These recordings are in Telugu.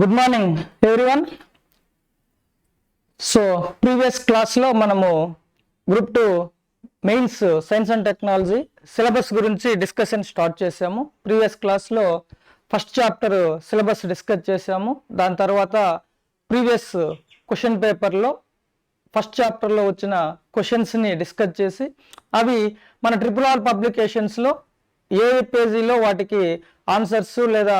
Good morning everyone. So previous క్లాస్లో మనము group 2 mains science and technology syllabus గురించి డిస్కషన్ స్టార్ట్ చేసాము. ప్రీవియస్ క్లాస్లో ఫస్ట్ చాప్టర్ సిలబస్ డిస్కస్ చేసాము. దాని తర్వాత ప్రీవియస్ క్వశ్చన్ పేపర్లో ఫస్ట్ చాప్టర్లో వచ్చిన క్వశ్చన్స్ని డిస్కస్ చేసి అవి మన RRR పబ్లికేషన్స్లో ఏ పేజీలో వాటికి ఆన్సర్స్ లేదా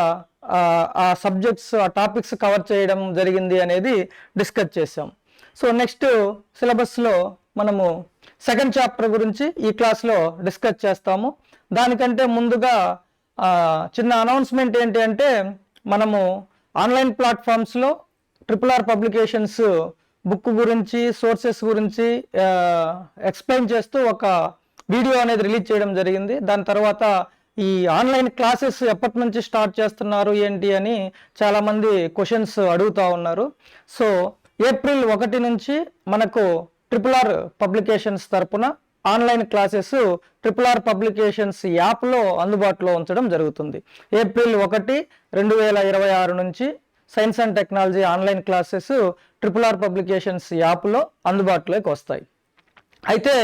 ఆ సబ్జెక్ట్స్ ఆ టాపిక్స్ కవర్ చేయడం జరిగింది అనేది డిస్కస్ చేసాం. సో నెక్స్ట్ సిలబస్లో మనము సెకండ్ చాప్టర్ గురించి ఈ క్లాస్లో డిస్కస్ చేస్తాము. దానికంటే ముందుగా చిన్న అనౌన్స్మెంట్ ఏంటి అంటే, మనము ఆన్లైన్ ప్లాట్ఫామ్స్లో RRR పబ్లికేషన్స్ బుక్ గురించి సోర్సెస్ గురించి ఎక్స్ప్లెయిన్ చేస్తూ ఒక వీడియో అనేది రిలీజ్ చేయడం జరిగింది. దాని తర్వాత ఈ ఆన్లైన్ క్లాసెస్ ఎప్పటి నుంచి స్టార్ట్ చేస్తున్నారు ఏంటి అని చాలామంది క్వశ్చన్స్ అడుగుతూ ఉన్నారు. సో ఏప్రిల్ 1 నుంచి మనకు RRR పబ్లికేషన్స్ తరపున ఆన్లైన్ క్లాసెస్ RRR పబ్లికేషన్స్ యాప్లో అందుబాటులో ఉంచడం జరుగుతుంది. ఏప్రిల్ 1, 2026 నుంచి science and technology online classes RRR publications యాప్లో అందుబాటులోకి వస్తాయి. అయితే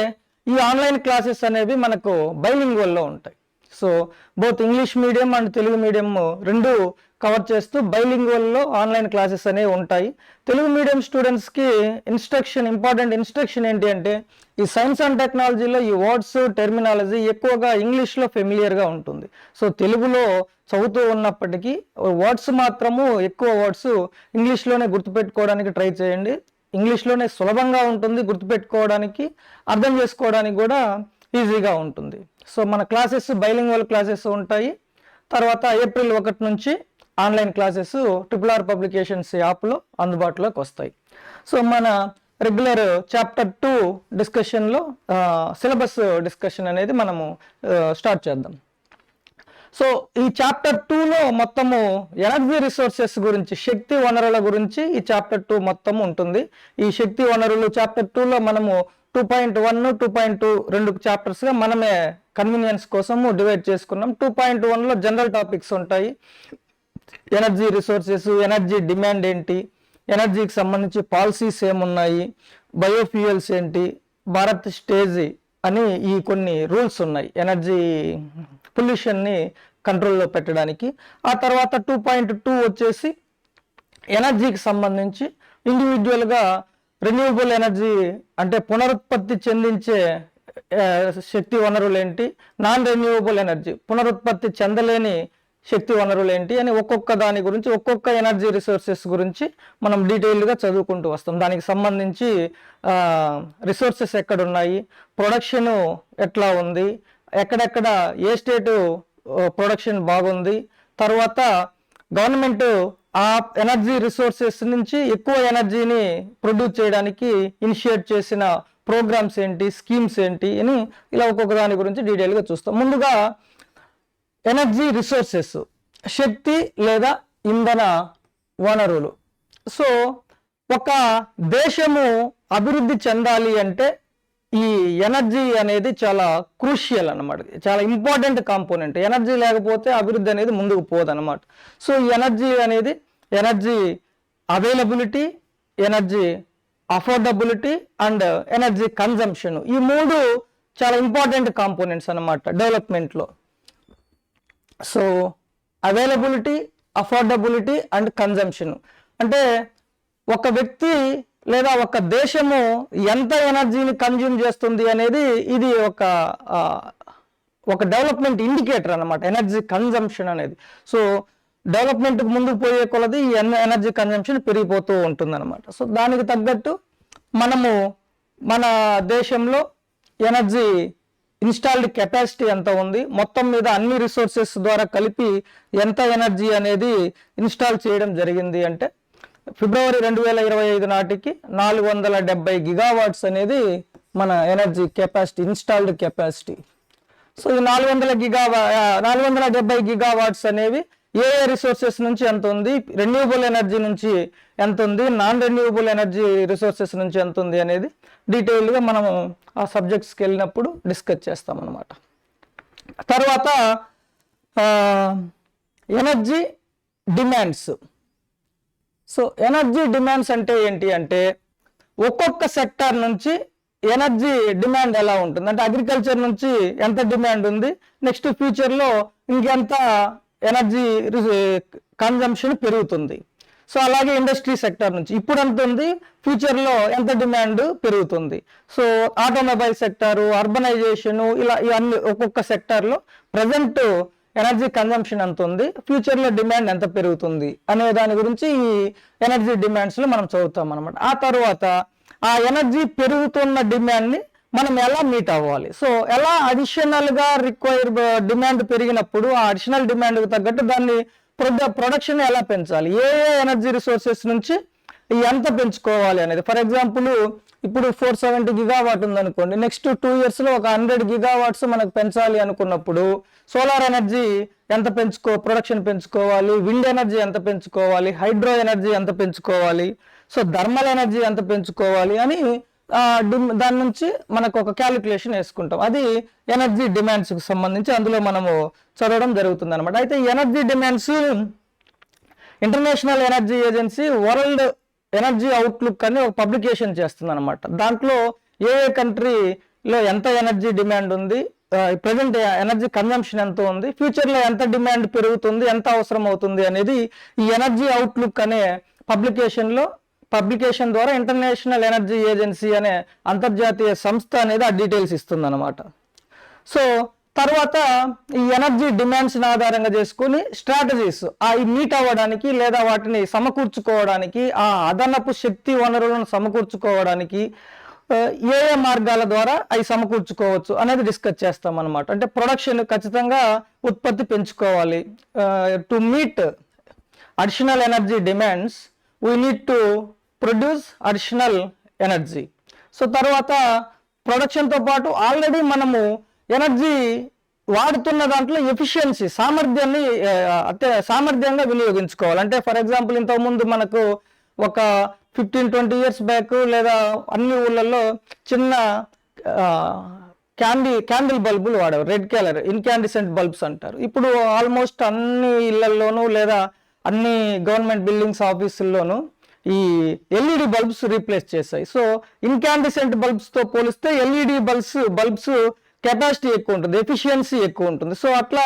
ఈ ఆన్లైన్ క్లాసెస్ అనేవి మనకు బైలింగ్వల్లో ఉంటాయి. So both English medium and Telugu medium రెండు కవర్ చేస్తూ బైలింగ్వల్లో ఆన్లైన్ క్లాసెస్ అనేవి ఉంటాయి. తెలుగు మీడియం స్టూడెంట్స్కి ఇంపార్టెంట్ ఇన్స్ట్రక్షన్ ఏంటి అంటే, ఈ సైన్స్ అండ్ టెక్నాలజీలో ఈ వర్డ్స్ టెర్మినాలజీ ఎక్కువగా ఇంగ్లీష్లో ఫెమిలియర్గా ఉంటుంది. సో తెలుగులో చదువుతూ ఉన్నప్పటికీ వర్డ్స్ మాత్రము ఎక్కువ వర్డ్స్ ఇంగ్లీష్లోనే గుర్తుపెట్టుకోవడానికి ట్రై చేయండి. ఇంగ్లీష్లోనే సులభంగా ఉంటుంది, గుర్తుపెట్టుకోవడానికి అర్థం చేసుకోవడానికి కూడా ఈజీగా ఉంటుంది. సో మన క్లాసెస్ బైలింగ్వల్ క్లాసెస్ ఉంటాయి. తర్వాత ఏప్రిల్ 1 నుంచి ఆన్లైన్ క్లాసెస్ RRR పబ్లికేషన్స్ యాప్లో అందుబాటులోకి వస్తాయి. సో మన రెగ్యులర్ చాప్టర్ 2 డిస్కషన్లో సిలబస్ డిస్కషన్ అనేది మనము స్టార్ట్ చేద్దాం. సో ఈ చాప్టర్ 2లో మొత్తము ఎనర్జీ రిసోర్సెస్ గురించి, శక్తి వనరుల గురించి ఈ చాప్టర్ 2 మొత్తం ఉంటుంది. ఈ శక్తి వనరులు చాప్టర్ 2లో మనము 2.1, 2.2 రెండు చాప్టర్స్గా మనమే కన్వీనియన్స్ కోసము డివైడ్ చేసుకున్నాం. 2.1లో జనరల్ టాపిక్స్ ఉంటాయి. ఎనర్జీ రిసోర్సెస్, ఎనర్జీ డిమాండ్ ఏంటి, ఎనర్జీకి సంబంధించి పాలసీస్ ఏమున్నాయి, బయోఫ్యూయల్స్ ఏంటి, భారత్ స్టేజ్ అని ఈ కొన్ని రూల్స్ ఉన్నాయి ఎనర్జీ పొల్యూషన్ని కంట్రోల్లో పెట్టడానికి. ఆ తర్వాత 2.2 వచ్చేసి ఎనర్జీకి సంబంధించి ఇండివిజువల్గా రెన్యూవబుల్ ఎనర్జీ అంటే పునరుత్పత్తి చెందించే శక్తి వనరులు ఏంటి, నాన్ రెన్యూవబుల్ ఎనర్జీ పునరుత్పత్తి చెందలేని శక్తి వనరులు ఏంటి అని ఒక్కొక్క దాని గురించి, ఒక్కొక్క ఎనర్జీ రిసోర్సెస్ గురించి మనం డీటెయిల్గా చదువుకుంటూ వస్తాం. దానికి సంబంధించి రిసోర్సెస్ ఎక్కడున్నాయి, ప్రొడక్షను ఎట్లా ఉంది, ఎక్కడెక్కడ ఏ స్టేటు ప్రొడక్షన్ బాగుంది, తర్వాత గవర్నమెంట్ ఆ ఎనర్జీ రిసోర్సెస్ నుంచి ఎక్కువ ఎనర్జీని ప్రొడ్యూస్ చేయడానికి ఇనిషియేట్ చేసిన ప్రోగ్రామ్స్ ఏంటి, స్కీమ్స్ ఏంటి అని ఇలా ఒక్కొక్క దాని గురించి డీటెయిల్గా చూస్తాం. ముందుగా ఎనర్జీ రిసోర్సెస్, శక్తి లేదా ఇంధన వనరులు. సో ఒక దేశము అభివృద్ధి చెందాలి అంటే ఈ ఎనర్జీ అనేది చాలా క్రూషియల్ అన్నమాట, చాలా ఇంపార్టెంట్ కాంపోనెంట్. ఎనర్జీ లేకపోతే అభివృద్ధి అనేది ముందుకు పోదన్నమాట. సో ఈ ఎనర్జీ అనేది energy availability, energy affordability and energy consumption, ఈ మూడు చాలా ఇంపార్టెంట్ కాంపోనెంట్స్ అన్నమాట డెవలప్మెంట్లో. So availability, affordability and consumption అంటే ఒక వ్యక్తి లేదా ఒక దేశము ఎంత ఎనర్జీని కన్జ్యూమ్ చేస్తుంది అనేది ఇది ఒక డెవలప్మెంట్ ఇండికేటర్ అన్నమాట, ఎనర్జీ కన్జంప్షన్ అనేది. సో డెవలప్మెంట్కి ముందుకు పోయే కొలది ఈ ఎనర్జీ కన్జంప్షన్ పెరిగిపోతూ ఉంటుంది అనమాట. సో దానికి తగ్గట్టు మనము మన దేశంలో ఎనర్జీ ఇన్స్టాల్డ్ కెపాసిటీ ఎంత ఉంది, మొత్తం మీద అన్ని రిసోర్సెస్ ద్వారా కలిపి ఎంత ఎనర్జీ అనేది ఇన్స్టాల్ చేయడం జరిగింది అంటే ఫిబ్రవరి 2025 నాటికి 470 గిగావాట్స్ అనేది మన energy capacity, installed capacity. So ఈ 470 గిగావాట్స్ అనేవి ఏ రిసోర్సెస్ నుంచి ఎంత ఉంది, రెన్యూవబుల్ ఎనర్జీ నుంచి ఎంత ఉంది, నాన్ రెన్యూవబుల్ ఎనర్జీ రిసోర్సెస్ నుంచి ఎంత ఉంది అనేది డీటెయిల్గా మనం ఆ సబ్జెక్ట్స్కి వెళ్ళినప్పుడు డిస్కస్ చేస్తాం అన్నమాట. తర్వాత energy demands. So energy demands అంటే ఏంటి అంటే ఒక్కొక్క సెక్టార్ నుంచి ఎనర్జీ డిమాండ్ ఎలా ఉంటుంది అంటే అగ్రికల్చర్ నుంచి ఎంత డిమాండ్ ఉంది, నెక్స్ట్ ఫ్యూచర్లో ఇంకెంత ఎనర్జీ కన్జంప్షన్ పెరుగుతుంది. సో అలాగే ఇండస్ట్రీ సెక్టర్ నుంచి ఇప్పుడు ఎంత ఉంది, ఫ్యూచర్లో ఎంత డిమాండ్ పెరుగుతుంది. సో ఆటోమొబైల్ సెక్టారు, అర్బనైజేషను, ఇలా ఇవన్నీ ఒక్కొక్క సెక్టార్లో ప్రజెంట్ ఎనర్జీ కన్జంప్షన్ ఎంత ఉంది, ఫ్యూచర్లో డిమాండ్ ఎంత పెరుగుతుంది అనే దాని గురించి ఈ ఎనర్జీ డిమాండ్స్లో మనం చదువుతాం అనమాట. ఆ తర్వాత ఆ ఎనర్జీ పెరుగుతున్న డిమాండ్ని మనం ఎలా మీట్ అవ్వాలి, సో ఎలా అడిషనల్గా డిమాండ్ పెరిగినప్పుడు ఆ అడిషనల్ డిమాండ్కి తగ్గట్టు దాన్ని ప్రొడక్షన్ ఎలా పెంచాలి, ఏ ఎనర్జీ రిసోర్సెస్ నుంచి ఎంత పెంచుకోవాలి అనేది. ఫర్ ఎగ్జాంపుల్ ఇప్పుడు 470 గిగావాట్ ఉందనుకోండి, నెక్స్ట్ 2 yearsలో ఒక 100 గిగావాట్స్ మనకు పెంచాలి అనుకున్నప్పుడు సోలార్ ఎనర్జీ ఎంత ప్రొడక్షన్ పెంచుకోవాలి, విండ్ ఎనర్జీ ఎంత పెంచుకోవాలి, హైడ్రో ఎనర్జీ ఎంత పెంచుకోవాలి, సో థర్మల్ ఎనర్జీ ఎంత పెంచుకోవాలి అని దాని నుంచి మనకు ఒక క్యాలిక్యులేషన్ వేసుకుంటాం. అది ఎనర్జీ డిమాండ్స్కి సంబంధించి అందులో మనము చదవడం జరుగుతుంది అనమాట. అయితే energy demands international energy agency world energy outlook అని ఒక పబ్లికేషన్ చేస్తుంది అనమాట. దాంట్లో ఏ కంట్రీలో ఎంత ఎనర్జీ డిమాండ్ ఉంది, ప్రజెంట్ ఎనర్జీ కన్జంప్షన్ ఎంత ఉంది, ఫ్యూచర్లో ఎంత డిమాండ్ పెరుగుతుంది, ఎంత అవసరం అవుతుంది అనేది ఈ ఎనర్జీ అవుట్లుక్ అనే పబ్లికేషన్ ద్వారా ఇంటర్నేషనల్ ఎనర్జీ ఏజెన్సీ అనే అంతర్జాతీయ సంస్థ అనేది ఆ డీటెయిల్స్ ఇస్తుంది అనమాట. సో తర్వాత ఈ ఎనర్జీ డిమాండ్స్ని ఆధారంగా చేసుకుని స్ట్రాటజీస్ అవి మీట్ అవ్వడానికి లేదా వాటిని సమకూర్చుకోవడానికి, ఆ అదనపు శక్తి వనరులను సమకూర్చుకోవడానికి ఏ మార్గాల ద్వారా అవి సమకూర్చుకోవచ్చు అనేది డిస్కస్ చేస్తాం అనమాట. అంటే ప్రొడక్షన్ ఖచ్చితంగా ఉత్పత్తి పెంచుకోవాలి. To meet additional energy demands we need to produce additional energy. So తర్వాత ప్రొడక్షన్తో పాటు ఆల్రెడీ మనము ఎనర్జీ వాడుతున్న దాంట్లో ఎఫిషియన్సీ సామర్థ్యంగా వినియోగించుకోవాలి. అంటే ఫర్ ఎగ్జాంపుల్ ఇంతకుముందు మనకు ఒక 15-20 years బ్యాక్ లేదా అన్ని ఊళ్ళల్లో చిన్న క్యాండిల్ బల్బులు వాడేవారు, రెడ్ కలర్ ఇన్కాండిసెంట్ బల్బ్స్ అంటారు. ఇప్పుడు ఆల్మోస్ట్ అన్ని ఇళ్లలోనూ లేదా అన్ని గవర్నమెంట్ బిల్డింగ్స్ ఆఫీసుల్లోనూ ఈ ఎల్ఈడి బల్బ్స్ రీప్లేస్ చేశాయి. సో ఇన్కాండిసెంట్ బల్బ్స్తో పోలిస్తే ఎల్ఈడి బల్బ్స్ కెపాసిటీ ఎక్కువ ఉంటుంది, ఎఫిషియన్సీ ఎక్కువ ఉంటుంది. సో అట్లా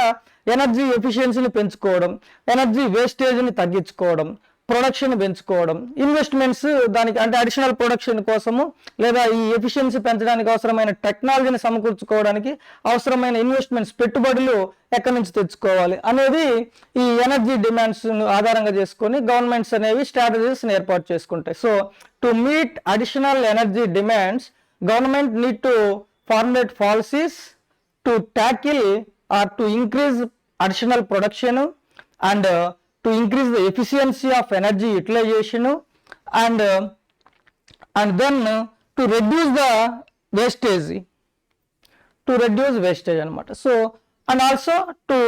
ఎనర్జీ ఎఫిషియన్సీని పెంచుకోవడం, ఎనర్జీ వేస్టేజ్ని తగ్గించుకోవడం, ప్రొడక్షన్ పెంచుకోవడం, ఇన్వెస్ట్మెంట్స్ దానికి అంటే అడిషనల్ ప్రొడక్షన్ కోసము లేదా ఈ ఎఫిషియన్సీ పెంచడానికి అవసరమైన టెక్నాలజీని సమకూర్చుకోవడానికి అవసరమైన ఇన్వెస్ట్మెంట్స్ పెట్టుబడులు ఎక్కడి నుంచి తెచ్చుకోవాలి అనేది ఈ ఎనర్జీ డిమాండ్స్ ఆధారంగా చేసుకొని గవర్నమెంట్స్ అనేవి స్ట్రాటజీస్ని ఏర్పాటు చేసుకుంటాయి. So to meet additional energy demands government need to formulate policies to tackle or to increase additional production and to increase the efficiency of energy utilization and then to reduce the wastage అనమాట. So and also to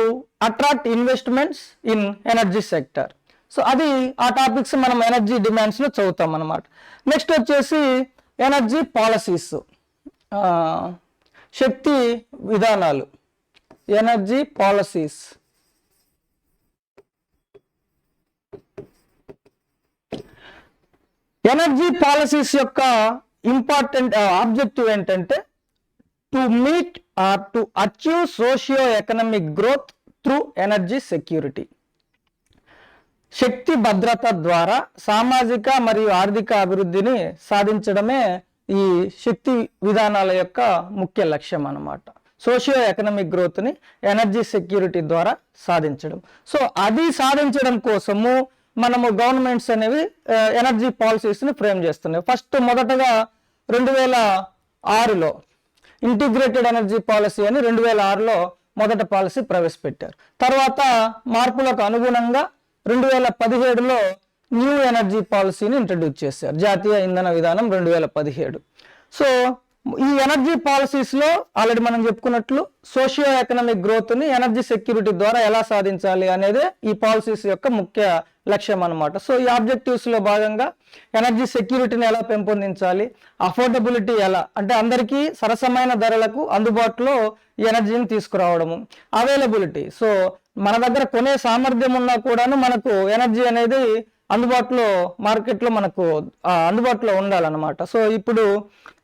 attract investments in energy sector. So అది ఆ టాపిక్స్ మనం ఎనర్జీ డిమాండ్స్లో చదువుతాం అనమాట. నెక్స్ట్ వచ్చేసి ఎనర్జీ పాలసీస్, శక్తి విధానాలు, ఎనర్జీ పాలసీస్. ఎనర్జీ పాలసీస్ యొక్క ఇంపార్టెంట్ ఆబ్జెక్టివ్ ఏంటంటే to meet or to achieve socio economic growth through energy security. శక్తి భద్రత ద్వారా సామాజిక మరియు ఆర్థిక అభివృద్ధిని సాధించడమే ఈ శక్తి విధానాల యొక్క ముఖ్య లక్ష్యం అన్నమాట. సోషియో ఎకనామిక్ గ్రోత్ని ఎనర్జీ సెక్యూరిటీ ద్వారా సాధించడం. సో అది సాధించడం కోసము మనము గవర్నమెంట్స్ అనేవి ఎనర్జీ పాలసీస్ని ఫ్రేమ్ చేస్తున్నాయి. మొదటగా 2006లో ఇంటిగ్రేటెడ్ ఎనర్జీ పాలసీ అని 2006లో మొదట పాలసీ ప్రవేశపెట్టారు. తర్వాత మార్పులకు అనుగుణంగా 2017లో న్యూ ఎనర్జీ పాలసీని ఇంట్రడ్యూస్ చేశారు, జాతీయ ఇంధన విధానం 2017. సో ఈ ఎనర్జీ పాలసీస్లో ఆల్రెడీ మనం చెప్పుకున్నట్లు సోషియో ఎకనామిక్ గ్రోత్ని ఎనర్జీ సెక్యూరిటీ ద్వారా ఎలా సాధించాలి అనేది ఈ పాలసీస్ యొక్క ముఖ్య లక్ష్యం అన్నమాట. సో ఈ ఆబ్జెక్టివ్స్లో భాగంగా ఎనర్జీ సెక్యూరిటీని ఎలా పెంపొందించాలి, అఫోర్డబిలిటీ ఎలా అంటే అందరికీ సరసమైన ధరలకు అందుబాటులో ఎనర్జీని తీసుకురావడము, అవైలబిలిటీ సో మన దగ్గర కొనే సామర్థ్యం ఉన్నా కూడాను మనకు ఎనర్జీ అనేది అందుబాటులో మార్కెట్లో మనకు అందుబాటులో ఉండాలన్నమాట. సో ఇప్పుడు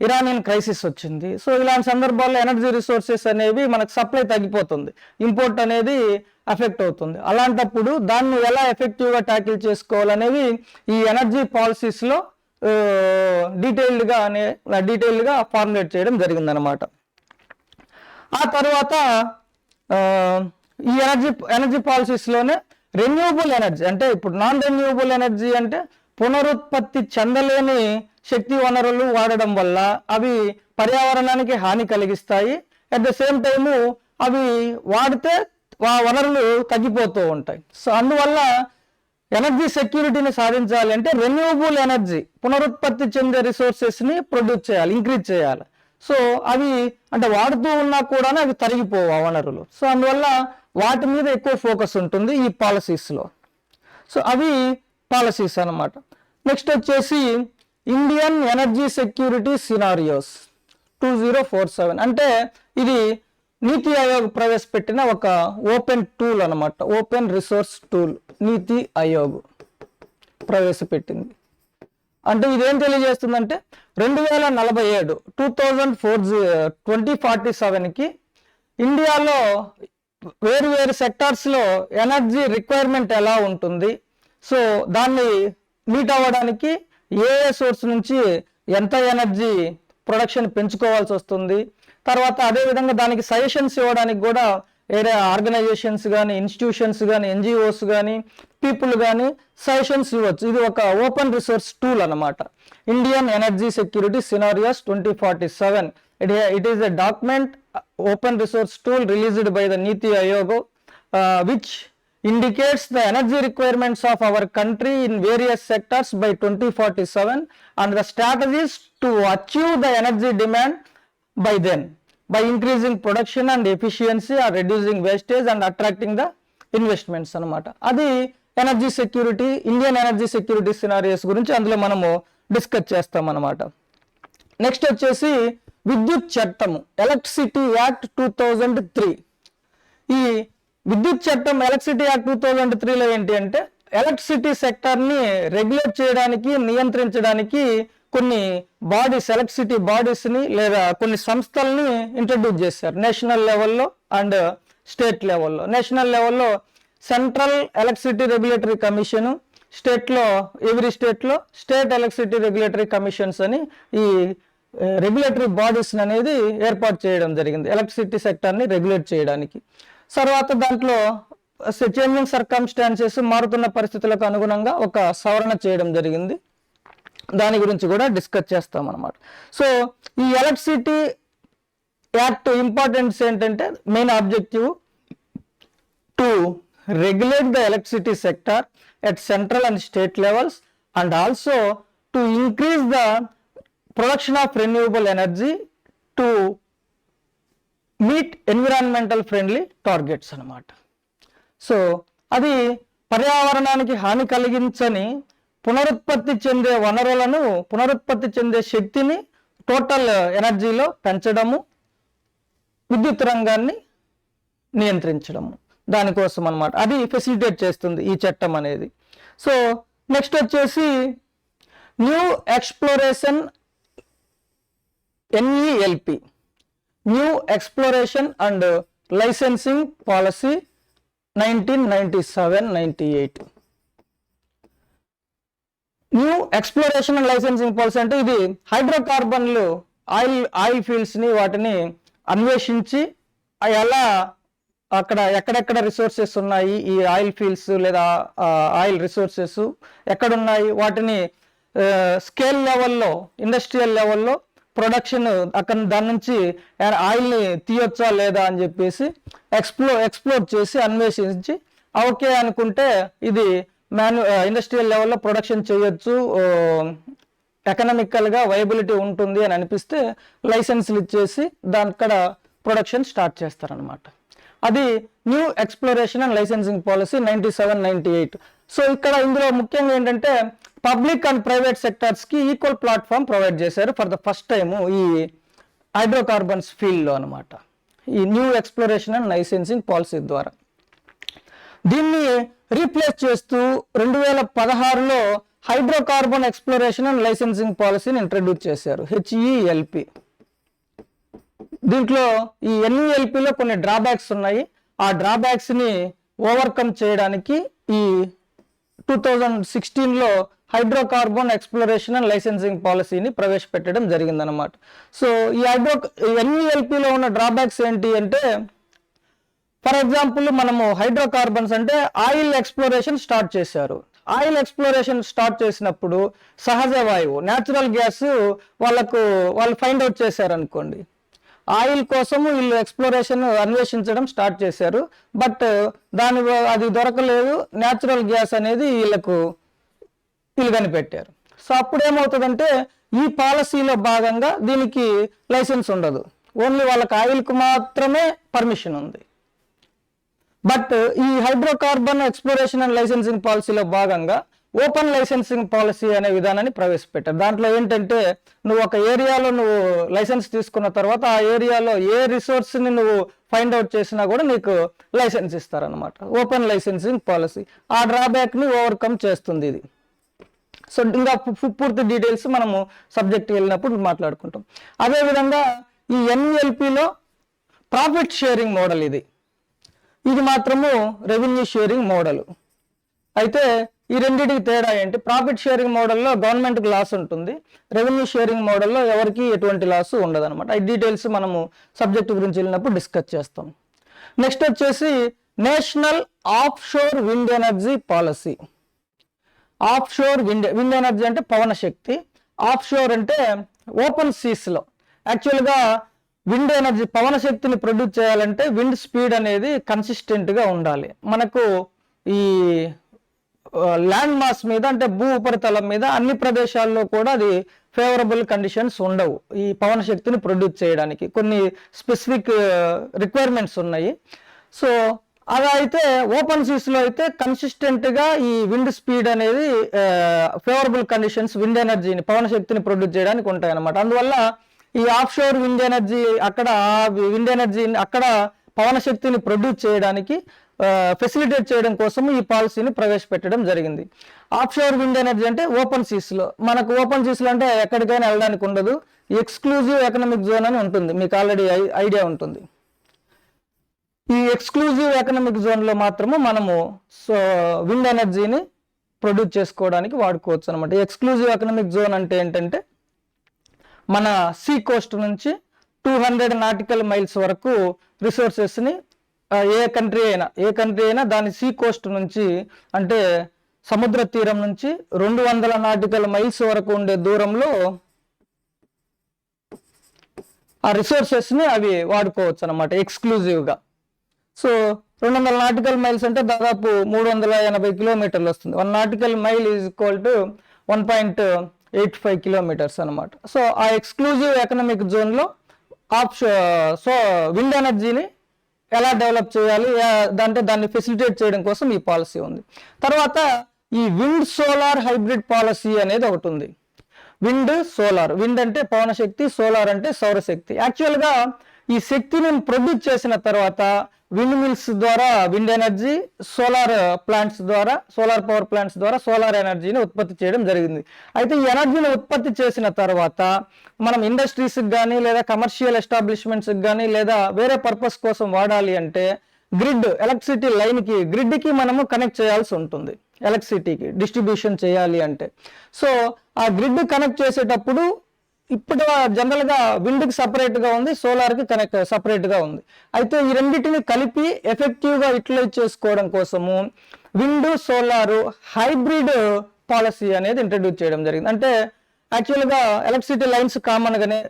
ఇరానియన్ క్రైసిస్ వచ్చింది. సో ఇలాంటి సందర్భాల్లో ఎనర్జీ రిసోర్సెస్ అనేవి మనకు సప్లై తగ్గిపోతుంది, ఇంపోర్ట్ అనేది అఫెక్ట్ అవుతుంది. అలాంటప్పుడు దాన్ని ఎలా ఎఫెక్టివ్గా ట్యాకిల్ చేసుకోవాలనేవి ఈ ఎనర్జీ పాలసీస్లో డీటెయిల్డ్గా ఫార్ములేట్ చేయడం జరిగిందనమాట. ఆ తర్వాత ఈ ఎనర్జీ పాలసీస్లోనే రెన్యూవబుల్ ఎనర్జీ అంటే ఇప్పుడు నాన్ రెన్యూవబుల్ ఎనర్జీ అంటే పునరుత్పత్తి చెందలేని శక్తి వనరులు వాడడం వల్ల అవి పర్యావరణానికి హాని కలిగిస్తాయి. అట్ ద సేమ్ టైము అవి వాడితే వనరులు తగ్గిపోతూ ఉంటాయి. సో అందువల్ల ఎనర్జీ సెక్యూరిటీని సాధించాలి అంటే రెన్యూవబుల్ ఎనర్జీ పునరుత్పత్తి చెందే రిసోర్సెస్ని ప్రొడ్యూస్ చేయాలి, ఇంక్రీజ్ చేయాలి. సో అవి అంటే వాడుతూ ఉన్నా కూడా అవి తరిగిపోవు ఆ వనరులు. సో అందువల్ల వాటి మీద ఎక్కువ ఫోకస్ ఉంటుంది ఈ పాలసీస్లో. సో అవి పాలసీస్ అన్నమాట. నెక్స్ట్ వచ్చేసి ఇండియన్ ఎనర్జీ సెక్యూరిటీ సినారియోస్ 2047 అంటే ఇది నీతి ఆయోగ్ ప్రవేశపెట్టిన ఒక ఓపెన్ టూల్ అనమాట. ఓపెన్ రిసోర్స్ టూల్ నీతి ఆయోగ్ ప్రవేశపెట్టింది. అంటే ఇదేం తెలియజేస్తుందంటే 2047 2047కి ఇండియాలో వేరు సెక్టార్స్లో ఎనర్జీ రిక్వైర్మెంట్ ఎలా ఉంటుంది, సో దాన్ని మీట్ అవ్వడానికి ఏ సోర్స్ నుంచి ఎంత ఎనర్జీ ప్రొడక్షన్ పెంచుకోవాల్సి వస్తుంది, తర్వాత అదేవిధంగా దానికి సజెషన్స్ ఇవ్వడానికి కూడా వేరే ఆర్గనైజేషన్స్ కానీ, ఇన్స్టిట్యూషన్స్ కానీ, ఎన్జిఓస్ కానీ, పీపుల్ కానీ సజెషన్స్ ఇవ్వచ్చు. ఇది ఒక ఓపెన్ రిసోర్స్ టూల్ అన్నమాట. Indian energy security scenarios 2047. It is a document, open resource tool released by the Niti Aayog, which indicates the energy requirements of our country in various sectors by 2047 and the strategies to achieve the energy demand by then by increasing production and efficiency or reducing wastage and attracting the investments అన్నమాట. అది energy security, Indian energy security scenarios గురించి అందులో మనము డిస్కస్ చేస్తాం అన్నమాట. నెక్స్ట్ వచ్చేసి విద్యుత్ చట్టము, ఎలక్ట్రిసిటీ యాక్ట్ 2003. ఈ విద్యుత్ చట్టం ఎలక్ట్రిసిటీ యాక్ట్ 2003లో ఏంటి అంటే ఎలక్ట్రిసిటీ సెక్టార్ని రెగ్యులేట్ చేయడానికి, నియంత్రించడానికి కొన్ని బాడీస్, ఎలక్ట్రిసిటీ బాడీస్ని లేదా కొన్ని సంస్థల్ని ఇంట్రడ్యూస్ చేశారు నేషనల్ లెవెల్లో అండ్ స్టేట్ లెవెల్లో. నేషనల్ లెవెల్లో సెంట్రల్ ఎలక్ట్రిసిటీ రెగ్యులేటరీ కమిషను, స్టేట్లో ఎవ్రీ స్టేట్లో స్టేట్ ఎలక్ట్రిసిటీ రెగ్యులేటరీ కమిషన్స్ అని ఈ రెగ్యులేటరీ బాడీస్ అనేది ఏర్పాటు చేయడం జరిగింది ఎలక్ట్రిసిటీ సెక్టార్ని రెగ్యులేట్ చేయడానికి. తర్వాత దాంట్లో చేంజింగ్ సర్కమ్స్టాన్సెస్, మారుతున్న పరిస్థితులకు అనుగుణంగా ఒక సవరణ చేయడం జరిగింది. దాని గురించి కూడా డిస్కస్ చేస్తాం అన్నమాట. సో ఈ ఎలక్ట్రిసిటీ యాక్ట్ ఇంపార్టెన్స్ ఏంటంటే main objective to regulate the electricity sector at central and state levels and also to increase the production of renewable energy to meet environmental friendly targets అన్నమాట. సో అది పర్యావరణానికి హాని కలిగించని పునరుత్పత్తి చెందే వనరులను, పునరుత్పత్తి చెందే శక్తిని టోటల్ ఎనర్జీలో పెంచడము, విద్యుత్ రంగాన్ని నియంత్రించడము, దానికోసం అన్నమాట. అది ఫెసిలిటేట్ చేస్తుంది ఈ చట్టం అనేది. సో నెక్స్ట్ వచ్చేసి new exploration NELP, new exploration and licensing policy 1997-98. New exploration and licensing policy అంటే ఇది హైడ్రోకార్బన్లు, ఆయిల్ ఫీల్డ్స్ని వాటిని అన్వేషించి ఎలా అక్కడ ఎక్కడెక్కడ రిసోర్సెస్ ఉన్నాయి, ఈ ఆయిల్ ఫీల్డ్స్ లేదా ఆయిల్ రిసోర్సెస్ ఎక్కడున్నాయి, వాటిని స్కేల్ లెవెల్లో, ఇండస్ట్రియల్ లెవెల్లో ప్రొడక్షన్ అక్కడ దాని నుంచి ఆయిల్ని తీయొచ్చా లేదా అని చెప్పేసి ఎక్స్ప్లోర్ చేసి అన్వేషించి ఓకే అనుకుంటే ఇది ఇండస్ట్రియల్ లెవెల్లో ప్రొడక్షన్ చేయొచ్చు, ఎకనామికల్గా వైబిలిటీ ఉంటుంది అని అనిపిస్తే లైసెన్స్లు ఇచ్చేసి దానిక్కడ ప్రొడక్షన్ స్టార్ట్ చేస్తారనమాట. అది new exploration and licensing policy 97-98. So ఇక్కడ ఇందులో ముఖ్యంగా ఏంటంటే పబ్లిక్ అండ్ ప్రైవేట్ సెక్టార్స్కి ఈక్వల్ ప్లాట్ఫామ్ ప్రొవైడ్ చేశారు ఫర్ ద ఫస్ట్ టైము ఈ హైడ్రోకార్బన్స్ ఫీల్డ్లో అనమాట, ఈ new exploration and licensing policy ద్వారా. దీన్ని రీప్లేస్ చేస్తూ 2016లో హైడ్రోకార్బన్ ఎక్స్ప్లోరేషన్ అండ్ లైసెన్సింగ్ పాలసీని ఇంట్రడ్యూస్ చేశారు, HELP. దీంట్లో ఈ NELPలో కొన్ని డ్రాబ్యాక్స్ ఉన్నాయి. ఆ డ్రాబ్యాక్స్ని ఓవర్కమ్ చేయడానికి ఈ 2016లో హైడ్రోకార్బన్ ఎక్స్ప్లోరేషన్ అండ్ లైసెన్సింగ్ పాలసీని ప్రవేశపెట్టడం జరిగిందనమాట. సో ఈ NELPలో ఉన్న డ్రాబ్యాక్స్ ఏంటి అంటే, ఫర్ ఎగ్జాంపుల్ మనము హైడ్రోకార్బన్స్ అంటే ఆయిల్ ఎక్స్ప్లోరేషన్ స్టార్ట్ చేశారు. ఆయిల్ ఎక్స్ప్లోరేషన్ స్టార్ట్ చేసినప్పుడు సహజ వాయువు, న్యాచురల్ గ్యాస్ వాళ్ళు ఫైండ్ అవుట్ చేశారు అనుకోండి. ఆయిల్ కోసము వీళ్ళు ఎక్స్ప్లోరేషన్ అన్వేషించడం స్టార్ట్ చేశారు. బట్ అది దొరకలేదు, న్యాచురల్ గ్యాస్ అనేది వీళ్ళు కనిపెట్టారు. సో అప్పుడు ఏమవుతుందంటే ఈ పాలసీలో భాగంగా దీనికి లైసెన్స్ ఉండదు, ఓన్లీ వాళ్ళకి ఆయిల్కు మాత్రమే పర్మిషన్ ఉంది. బట్ ఈ హైడ్రోకార్బన్ ఎక్స్ప్లోరేషన్ అండ్ లైసెన్సింగ్ పాలసీలో భాగంగా ఓపెన్ లైసెన్సింగ్ పాలసీ అనే విధానాన్ని ప్రవేశపెట్టారు. దాంట్లో ఏంటంటే నువ్వు ఒక ఏరియాలో నువ్వు లైసెన్స్ తీసుకున్న తర్వాత ఆ ఏరియాలో ఏ రిసోర్స్ని నువ్వు ఫైండ్ అవుట్ చేసినా కూడా నీకు లైసెన్స్ ఇస్తారనమాట, ఓపెన్ లైసెన్సింగ్ పాలసీ. ఆ డ్రాబ్యాక్ని ఓవర్కమ్ చేస్తుంది ఇది. సో ఇంకా పూర్తి డీటెయిల్స్ మనము సబ్జెక్ట్ వెళ్ళినప్పుడు మాట్లాడుకుంటాం. అదేవిధంగా ఈ NELPలో ప్రాఫిట్ షేరింగ్ మోడల్ ఇది మాత్రము రెవెన్యూ షేరింగ్ మోడల్. అయితే ఈ రెండింటికి తేడా ఏంటి? ప్రాఫిట్ షేరింగ్ మోడల్లో గవర్నమెంట్కి లాస్ ఉంటుంది, రెవెన్యూ షేరింగ్ మోడల్లో ఎవరికి ఎటువంటి లాస్ ఉండదు అనమాట. ఈ డీటెయిల్స్ మనము సబ్జెక్ట్ గురించి వెళ్ళినప్పుడు డిస్కస్ చేస్తాం. నెక్స్ట్ వచ్చేసి national of shore wind energy policy. Of shore wind energy అంటే పవన శక్తి, ఆఫ్ షోర్ అంటే ఓపెన్ సీస్లో. యాక్చువల్గా విండ్ ఎనర్జీ పవన శక్తిని ప్రొడ్యూస్ చేయాలంటే విండ్ స్పీడ్ అనేది కన్సిస్టెంట్గా ఉండాలి. మనకు ఈ ల్యాండ్ మాస్ మీద అంటే భూ ఉపరితలం మీద అన్ని ప్రదేశాల్లో కూడా అది ఫేవరబుల్ కండిషన్స్ ఉండవు ఈ పవన శక్తిని ప్రొడ్యూస్ చేయడానికి, కొన్ని స్పెసిఫిక్ రిక్వైర్మెంట్స్ ఉన్నాయి. సో అలా అయితే ఓపెన్ సీస్లో అయితే కన్సిస్టెంట్గా ఈ విండ్ స్పీడ్ అనేది ఫేవరబుల్ కండిషన్స్ విండ్ ఎనర్జీని పవన శక్తిని ప్రొడ్యూస్ చేయడానికి ఉంటాయి అన్నమాట. అందువల్ల ఈ of shore wind energy wind ఎనర్జీని అక్కడ పవన శక్తిని ప్రొడ్యూస్ చేయడానికి ఫెసిలిటేట్ చేయడం కోసం ఈ పాలసీని ప్రవేశపెట్టడం జరిగింది. ఆఫ్ షోర్ విండ్ ఎనర్జీ అంటే ఓపెన్ సీస్లో. మనకు ఓపెన్ సీస్లో అంటే ఎక్కడికైనా వెళ్ళడానికి ఉండదు, ఎక్స్క్లూజివ్ ఎకనామిక్ జోన్ అని ఉంటుంది, మీకు ఆల్రెడీ ఐడియా ఉంటుంది. ఈ ఎక్స్క్లూజివ్ ఎకనామిక్ జోన్లో మాత్రము మనము విండ్ ఎనర్జీని ప్రొడ్యూస్ చేసుకోవడానికి వాడుకోవచ్చు అనమాట. ఎక్స్క్లూజివ్ ఎకనామిక్ జోన్ అంటే ఏంటంటే మన సీ కోస్ట్ నుంచి 200 నాటికల్ మైల్స్ వరకు రిసోర్సెస్ని ఏ కంట్రీ అయినా దాని సీ కోస్ట్ నుంచి అంటే సముద్ర తీరం నుంచి 200 నాటికల్ మైల్స్ వరకు ఉండే దూరంలో ఆ రిసోర్సెస్ని అవి వాడుకోవచ్చు అనమాట ఎక్స్క్లూజివ్గా. సో 200 నాటికల్ మైల్స్ అంటే దాదాపు 380 కిలోమీటర్లు వస్తుంది. 1 nautical mile is equal to 1.85 kilometres అనమాట. సో ఆ ఎక్స్క్లూజివ్ ఎకనామిక్ జోన్లో విండ్ ఎనర్జీని ఎలా డెవలప్ చేయాలి దాన్ని ఫెసిలిటేట్ చేయడం కోసం ఈ పాలసీ ఉంది. తర్వాత ఈ విండ్ సోలార్ హైబ్రిడ్ పాలసీ అనేది ఒకటి ఉంది. విండ్ అంటే పవన శక్తి, సోలార్ అంటే సౌరశక్తి. యాక్చువల్గా ఈ శక్తిని ప్రొడ్యూస్ చేసిన తర్వాత విండ్ మిల్స్ ద్వారా wind energy, solar power plants ద్వారా సోలార్ ఎనర్జీని ఉత్పత్తి చేయడం జరిగింది. అయితే ఈ ఎనర్జీని ఉత్పత్తి చేసిన తర్వాత మనం ఇండస్ట్రీస్కి కానీ లేదా కమర్షియల్ ఎస్టాబ్లిష్మెంట్స్కి కానీ లేదా వేరే పర్పస్ కోసం వాడాలి అంటే ఎలక్ట్రిసిటీ లైన్కి గ్రిడ్కి మనము కనెక్ట్ చేయాల్సి ఉంటుంది. ఎలక్ట్రిసిటీకి డిస్ట్రిబ్యూషన్ చేయాలి అంటే సో ఆ గ్రిడ్ కనెక్ట్ చేసేటప్పుడు ఇప్పుడు జనరల్గా విండ్కి సపరేట్గా ఉంది, సోలార్కి సపరేట్గా ఉంది. అయితే ఈ రెండింటిని కలిపి ఎఫెక్టివ్గా యూటిలైజ్ చేసుకోవడం కోసము విండ్ సోలార్ హైబ్రిడ్ పాలసీ అనేది ఇంట్రడ్యూస్ చేయడం జరిగింది. అంటే యాక్చువల్గా ఎలక్ట్రిసిటీ లైన్స్ కామన్గానే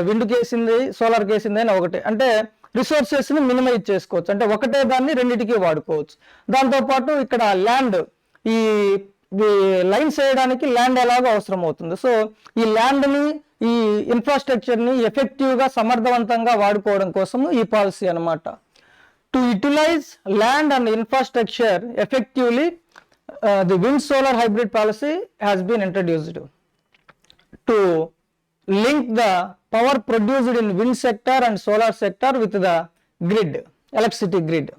విండ్కి వేసింది, సోలార్కి వేసింది అని ఒకటే. అంటే రిసోర్సెస్ని మినిమైజ్ చేసుకోవచ్చు, అంటే ఒకటే దాన్ని రెండింటికి వాడుకోవచ్చు. దాంతోపాటు ఇక్కడ ల్యాండ్ ఈ లైన్స్ వేయడానికి ల్యాండ్ ఎలాగో అవసరం అవుతుంది. సో ఈ ల్యాండ్ని ఈ ఇన్ఫ్రాస్ట్రక్చర్ని ఎఫెక్టివ్గా సమర్థవంతంగా వాడుకోవడం కోసము ఈ పాలసీ అనమాట. To utilize land and infrastructure effectively the wind solar hybrid policy has been introduced to link the power produced in wind sector and solar sector with the grid, electricity grid.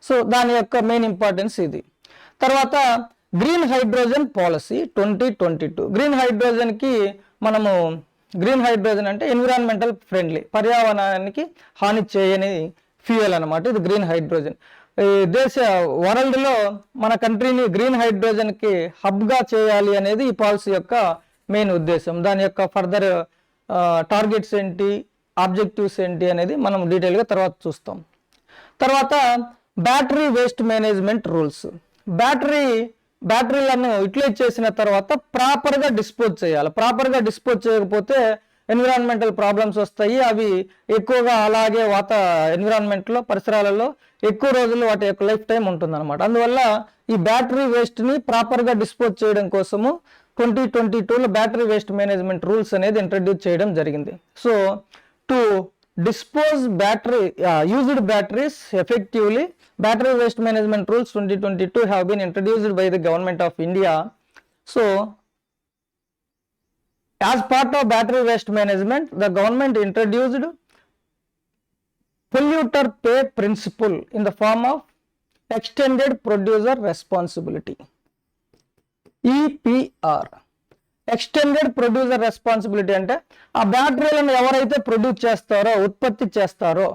So దాని యొక్క మెయిన్ ఇంపార్టెన్స్ ఇది. తర్వాత గ్రీన్ హైడ్రోజన్ పాలసీ 2022. గ్రీన్ హైడ్రోజన్కి మనము గ్రీన్ హైడ్రోజన్ అంటే ఎన్విరాన్మెంటల్ ఫ్రెండ్లీ, పర్యావరణానికి హాని చేయని ఫ్యూయల్ అనమాట. ఇది గ్రీన్ హైడ్రోజన్. ఈ వరల్డ్లో మన కంట్రీని గ్రీన్ హైడ్రోజన్కి హబ్గా చేయాలి అనేది ఈ పాలసీ యొక్క మెయిన్ ఉద్దేశం. దాని యొక్క ఫర్దర్ టార్గెట్స్ ఏంటి, ఆబ్జెక్టివ్స్ ఏంటి అనేది మనం డీటెయిల్గా తర్వాత చూస్తాం. తర్వాత బ్యాటరీ వేస్ట్ మేనేజ్మెంట్ రూల్స్. బ్యాటరీలను యూటిలైజ్ చేసిన తర్వాత ప్రాపర్గా డిస్పోజ్ చేయాలి. ప్రాపర్గా డిస్పోజ్ చేయకపోతే ఎన్విరాన్మెంటల్ ప్రాబ్లమ్స్ వస్తాయి. అవి ఎక్కువగా అలాగే ఎన్విరాన్మెంట్లో పరిసరాలలో ఎక్కువ రోజులు వాటి యొక్క లైఫ్ టైం ఉంటుందన్నమాట. అందువల్ల ఈ బ్యాటరీ వేస్ట్ని ప్రాపర్గా డిస్పోజ్ చేయడం కోసము 2022లో బ్యాటరీ వేస్ట్ మేనేజ్మెంట్ రూల్స్ అనేది ఇంట్రడ్యూస్ చేయడం జరిగింది. So to dispose used batteries effectively, battery waste management rules 2022 have been introduced by the government of India. So as part of battery waste management, the government introduced polluter pay principle in the form of extended producer responsibility, EPR. Extended producer responsibility అంటే ఆ బ్యాటరీలను ఎవరైతే ప్రొడ్యూస్ చేస్తారో, ఉత్పత్తి చేస్తారో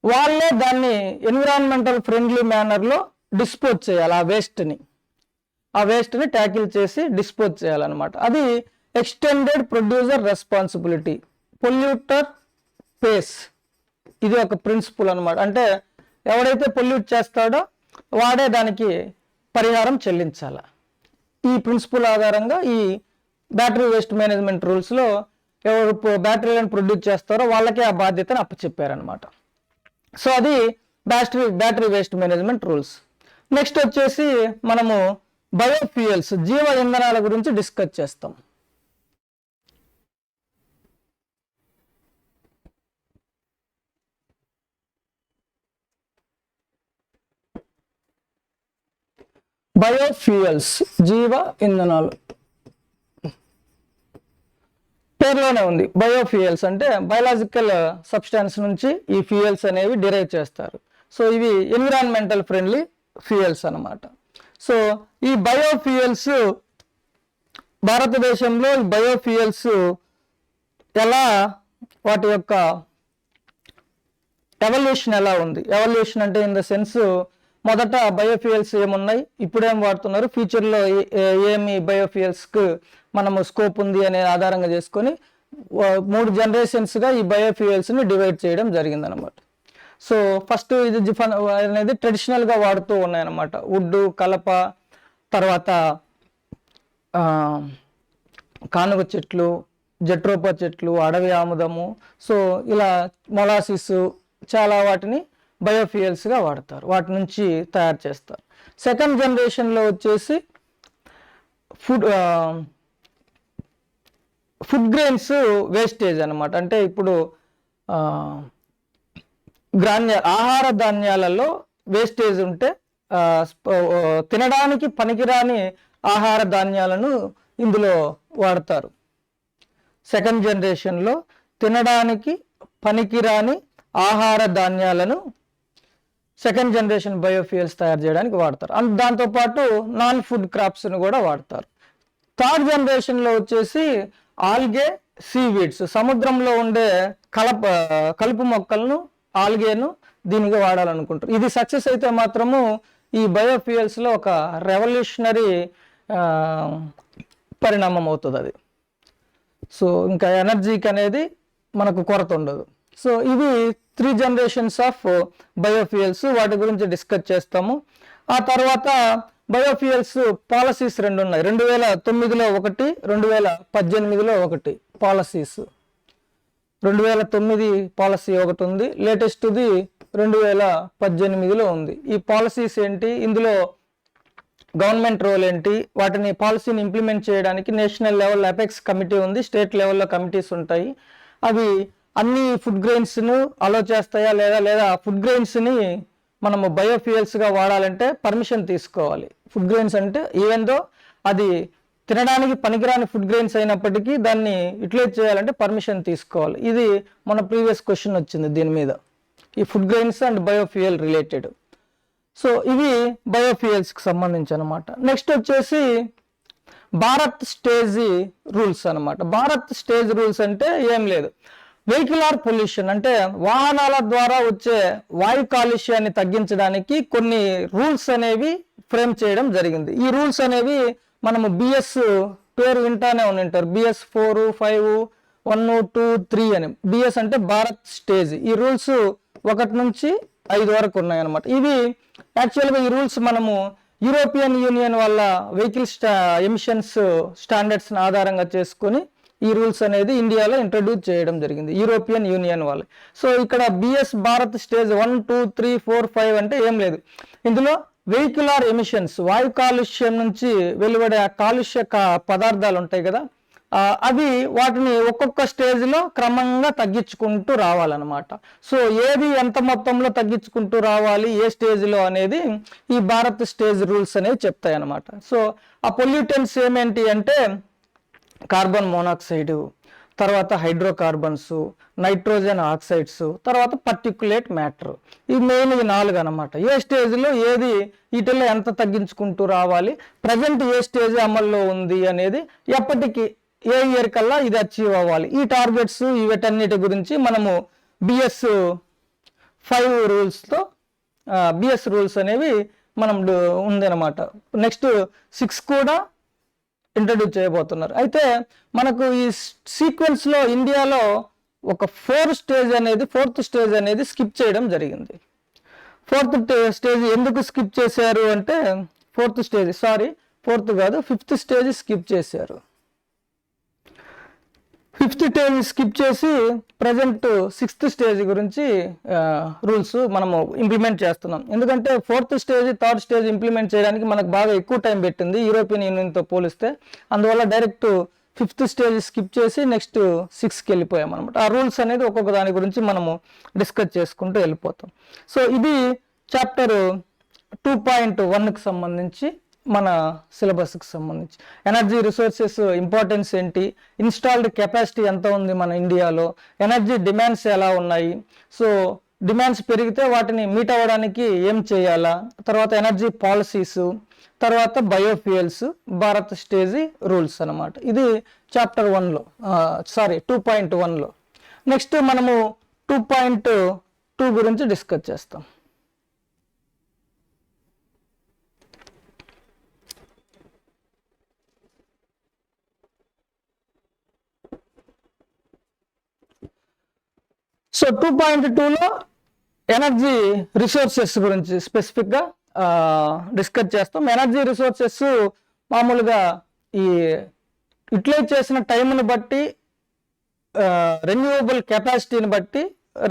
వాళ్ళే దాన్ని ఎన్విరాన్మెంటల్ ఫ్రెండ్లీ మేనర్లో డిస్పోజ్ చేయాలి. ఆ వేస్ట్ని ట్యాకిల్ చేసి డిస్పోజ్ చేయాలన్నమాట. అది extended producer responsibility. Polluter face, ఇది ఒక ప్రిన్సిపల్ అనమాట. అంటే ఎవడైతే పొల్యూట్ చేస్తాడో వాడే దానికి పరిహారం చెల్లించాలి. ఈ ప్రిన్సిపల్ ఆధారంగా ఈ బ్యాటరీ వేస్ట్ మేనేజ్మెంట్ రూల్స్లో ఎవరు బ్యాటరీలను ప్రొడ్యూస్ చేస్తారో వాళ్ళకే ఆ బాధ్యతను అప్పచెప్పారనమాట. సో అది battery waste management rules. Next వచ్చేసి మనము బయోఫ్యూయల్స్, జీవ ఇంధనాల గురించి డిస్కస్ చేస్తాం. బయోఫ్యూయల్స్, జీవ ఇంధనాలు పేరులోనే ఉంది. బయోఫ్యూయల్స్ అంటే బయలాజికల్ సబ్స్టాన్స్ నుంచి ఈ ఫ్యూయల్స్ అనేవి డిరైవ్ చేస్తారు. సో ఇవి ఎన్విరాన్మెంటల్ ఫ్రెండ్లీ ఫ్యూయల్స్ అన్నమాట. సో ఈ బయోఫ్యూయల్స్ భారతదేశంలో ఈ బయోఫ్యూయల్స్ ఎలా, వాటి యొక్క ఎవల్యూషన్ ఎలా ఉంది? ఎవల్యూషన్ అంటే ఇన్ ద సెన్స్, మొదట బయోఫ్యూయల్స్ ఏమున్నాయి, ఇప్పుడేం వాడుతున్నారు, ఫ్యూచర్లో ఏమి బయోఫ్యూయల్స్కి మనము స్కోప్ ఉంది అనే ఆధారంగా చేసుకొని 3 జనరేషన్స్గా ఈ బయోఫ్యూయల్స్ని డివైడ్ చేయడం జరిగిందనమాట. సో ఫస్ట్ ఇది అనేది ట్రెడిషనల్గా వాడుతూ ఉన్నాయన్నమాట. వుడ్, కలప, తర్వాత కానుగ చెట్లు, జట్రోపా చెట్లు, అడవి ఆముదము, సో ఇలా మొలాసిస్, చాలా వాటిని బయోఫ్యూయల్స్గా వాడతారు. వాటి నుంచి తయారు చేస్తారు. సెకండ్ జనరేషన్లో వచ్చేసి ఫుడ్ గ్రెయిన్స్ వేస్టేజ్ అనమాట. అంటే ఇప్పుడు ఆహార ధాన్యాలలో వేస్టేజ్ ఉంటే తినడానికి పనికిరాని ఆహార ధాన్యాలను ఇందులో వాడతారు. సెకండ్ జనరేషన్లో తినడానికి పనికిరాని ఆహార ధాన్యాలను సెకండ్ జనరేషన్ బయోఫ్యూయల్స్ తయారు చేయడానికి వాడతారు. దాంతోపాటు నాన్ ఫుడ్ క్రాప్స్ని కూడా వాడతారు. థర్డ్ జనరేషన్లో వచ్చేసి ఆల్గే, సీవీడ్స్, సముద్రంలో ఉండే కలుపు మొక్కలను, ఆల్గేను దీనికి వాడాలనుకుంటారు. ఇది సక్సెస్ అయితే మాత్రము ఈ బయోఫ్యూయల్స్లో ఒక రెవల్యూషనరీ పరిణామం అవుతుంది అది. సో ఇంకా ఎనర్జీకి అనేది మనకు కొరత ఉండదు. సో ఇవి 3 జనరేషన్స్ ఆఫ్ బయోఫ్యూయల్స్, వాటి గురించి డిస్కస్ చేస్తాము. ఆ తర్వాత బయోఫ్యూయల్స్ పాలసీస్ 2 ఉన్నాయి. 2009లో ఒకటి, 2018లో ఒకటి పాలసీస్. 2009 పాలసీ ఒకటి ఉంది, లేటెస్ట్ది 2018లో ఉంది. ఈ పాలసీస్ ఏంటి, ఇందులో గవర్నమెంట్ రోల్ ఏంటి, వాటిని పాలసీని ఇంప్లిమెంట్ చేయడానికి నేషనల్ లెవెల్ అపెక్స్ కమిటీ ఉంది, స్టేట్ లెవెల్లో కమిటీస్ ఉంటాయి. అవి అన్ని ఫుడ్ గ్రెయిన్స్ను అలో చేస్తాయా లేదా ఫుడ్ గ్రెయిన్స్ని మనము బయోఫ్యూయల్స్గా వాడాలంటే పర్మిషన్ తీసుకోవాలి. ఫుడ్ గ్రెయిన్స్ అంటే ఈవెన్ దో అది తినడానికి పనికిరాని ఫుడ్ గ్రెయిన్స్ అయినప్పటికీ దాన్ని యూటిలైజ్ చేయాలంటే పర్మిషన్ తీసుకోవాలి. ఇది మన ప్రీవియస్ క్వశ్చన్ వచ్చింది దీని మీద, ఈ food grains and biofuel related. So ఇవి బయోఫ్యూయల్స్కి సంబంధించి అనమాట. నెక్స్ట్ వచ్చేసి భారత్ స్టేజ్ రూల్స్ అనమాట. భారత్ స్టేజ్ రూల్స్ అంటే ఏం లేదు, వెహికులర్ పొల్యూషన్ అంటే వాహనాల ద్వారా వచ్చే వాయు కాలుష్యాన్ని తగ్గించడానికి కొన్ని రూల్స్ అనేవి ఫ్రేమ్ చేయడం జరిగింది. ఈ రూల్స్ అనేవి మనము బిఎస్ పేరు వింటానే ఉంటారు, బిఎస్ 4, 5, 1, 2, 3 అని. బిఎస్ అంటే భారత్ స్టేజ్. ఈ రూల్స్ 1 నుంచి 5 వరకు ఉన్నాయన్నమాట. ఇవి యాక్చువల్గా ఈ రూల్స్ మనము యూరోపియన్ యూనియన్ వల్ల వెహికల్ ఎమిషన్స్ స్టాండర్డ్స్ని ఆధారంగా చేసుకొని ఈ రూల్స్ అనేది ఇండియాలో ఇంట్రడ్యూస్ చేయడం జరిగింది యూరోపియన్ యూనియన్ వాళ్ళు. సో ఇక్కడ బిఎస్ భారత్ స్టేజ్ 1, 2, 3, 4, 5 అంటే ఏం లేదు, ఇందులో వెహికులర్ ఎమిషన్స్ వాయు కాలుష్యం నుంచి వెలువడే ఆ కాలుష్య పదార్థాలు ఉంటాయి కదా, అవి వాటిని ఒక్కొక్క స్టేజ్లో క్రమంగా తగ్గించుకుంటూ రావాలన్నమాట. సో ఏది ఎంత మొత్తంలో తగ్గించుకుంటూ రావాలి ఏ స్టేజ్లో అనేది ఈ భారత్ స్టేజ్ రూల్స్ అనేవి చెప్తాయి అన్నమాట. సో ఆ పొల్యూటెంట్స్ ఏమేంటి అంటే కార్బన్ మోనాక్సైడ్, తర్వాత హైడ్రోకార్బన్స్, నైట్రోజన్ ఆక్సైడ్స్, తర్వాత పర్టిక్యులేట్ మ్యాటర్. ఇవి మెయిన్ 4 అనమాట. ఏ స్టేజ్లో ఏది వీటిల్లో ఎంత తగ్గించుకుంటూ రావాలి, ప్రజెంట్ ఏ స్టేజ్ అమల్లో ఉంది అనేది, ఎప్పటికీ ఏ ఇయర్ కల్లా ఇది అచీవ్ అవ్వాలి, ఈ టార్గెట్స్ వీటన్నిటి గురించి మనము బిఎస్ 5 రూల్స్తో బిఎస్ రూల్స్ అనేవి మనం ఉందన్నమాట. నెక్స్ట్ 6 కూడా ఇంట్రడ్యూస్ చేయబోతున్నారు. అయితే మనకు ఈ సీక్వెన్స్లో ఇండియాలో ఒక 4th స్టేజ్ అనేది స్కిప్ చేయడం జరిగింది. 4th స్టేజ్ ఎందుకు స్కిప్ చేశారు అంటే 4th స్టేజ్ స్కిప్ చేశారు. 5th స్టేజ్ స్కిప్ చేసి ప్రజెంట్ 6th స్టేజ్ గురించి రూల్స్ మనము ఇంప్లిమెంట్ చేస్తున్నాం. ఎందుకంటే 4th stage 3rd stage implement చేయడానికి మనకు బాగా ఎక్కువ టైం పెట్టింది యూరోపియన్ యూనియన్తో పోలిస్తే. అందువల్ల డైరెక్ట్ 5th స్టేజ్ స్కిప్ చేసి నెక్స్ట్ 6కి వెళ్ళిపోయాం అనమాట. ఆ రూల్స్ అనేది ఒక్కొక్క దాని గురించి మనము డిస్కస్ చేసుకుంటూ వెళ్ళిపోతాం. సో ఇది చాప్టర్ 2.1కి సంబంధించి మన సిలబస్కి సంబంధించి. ఎనర్జీ రిసోర్సెస్ ఇంపార్టెన్స్ ఏంటి, ఇన్స్టాల్డ్ కెపాసిటీ ఎంత ఉంది మన ఇండియాలో, ఎనర్జీ డిమాండ్స్ ఎలా ఉన్నాయి, సో డిమాండ్స్ పెరిగితే వాటిని మీట్ అవ్వడానికి ఏం చేయాలా, తర్వాత ఎనర్జీ పాలసీస్, తర్వాత బయోఫ్యూయల్స్, భారత్ స్టేజ్ రూల్స్ అనమాట. ఇది చాప్టర్ 2.1లో. నెక్స్ట్ మనము 2.2 గురించి డిస్కస్ చేస్తాం. సో 2.2లో ఎనర్జీ రిసోర్సెస్ గురించి స్పెసిఫిక్గా డిస్కస్ చేస్తాం. ఎనర్జీ రిసోర్సెస్ మామూలుగా ఈ యూటిలైజ్ చేసిన టైంని బట్టి రెన్యూవబుల్ కెపాసిటీని బట్టి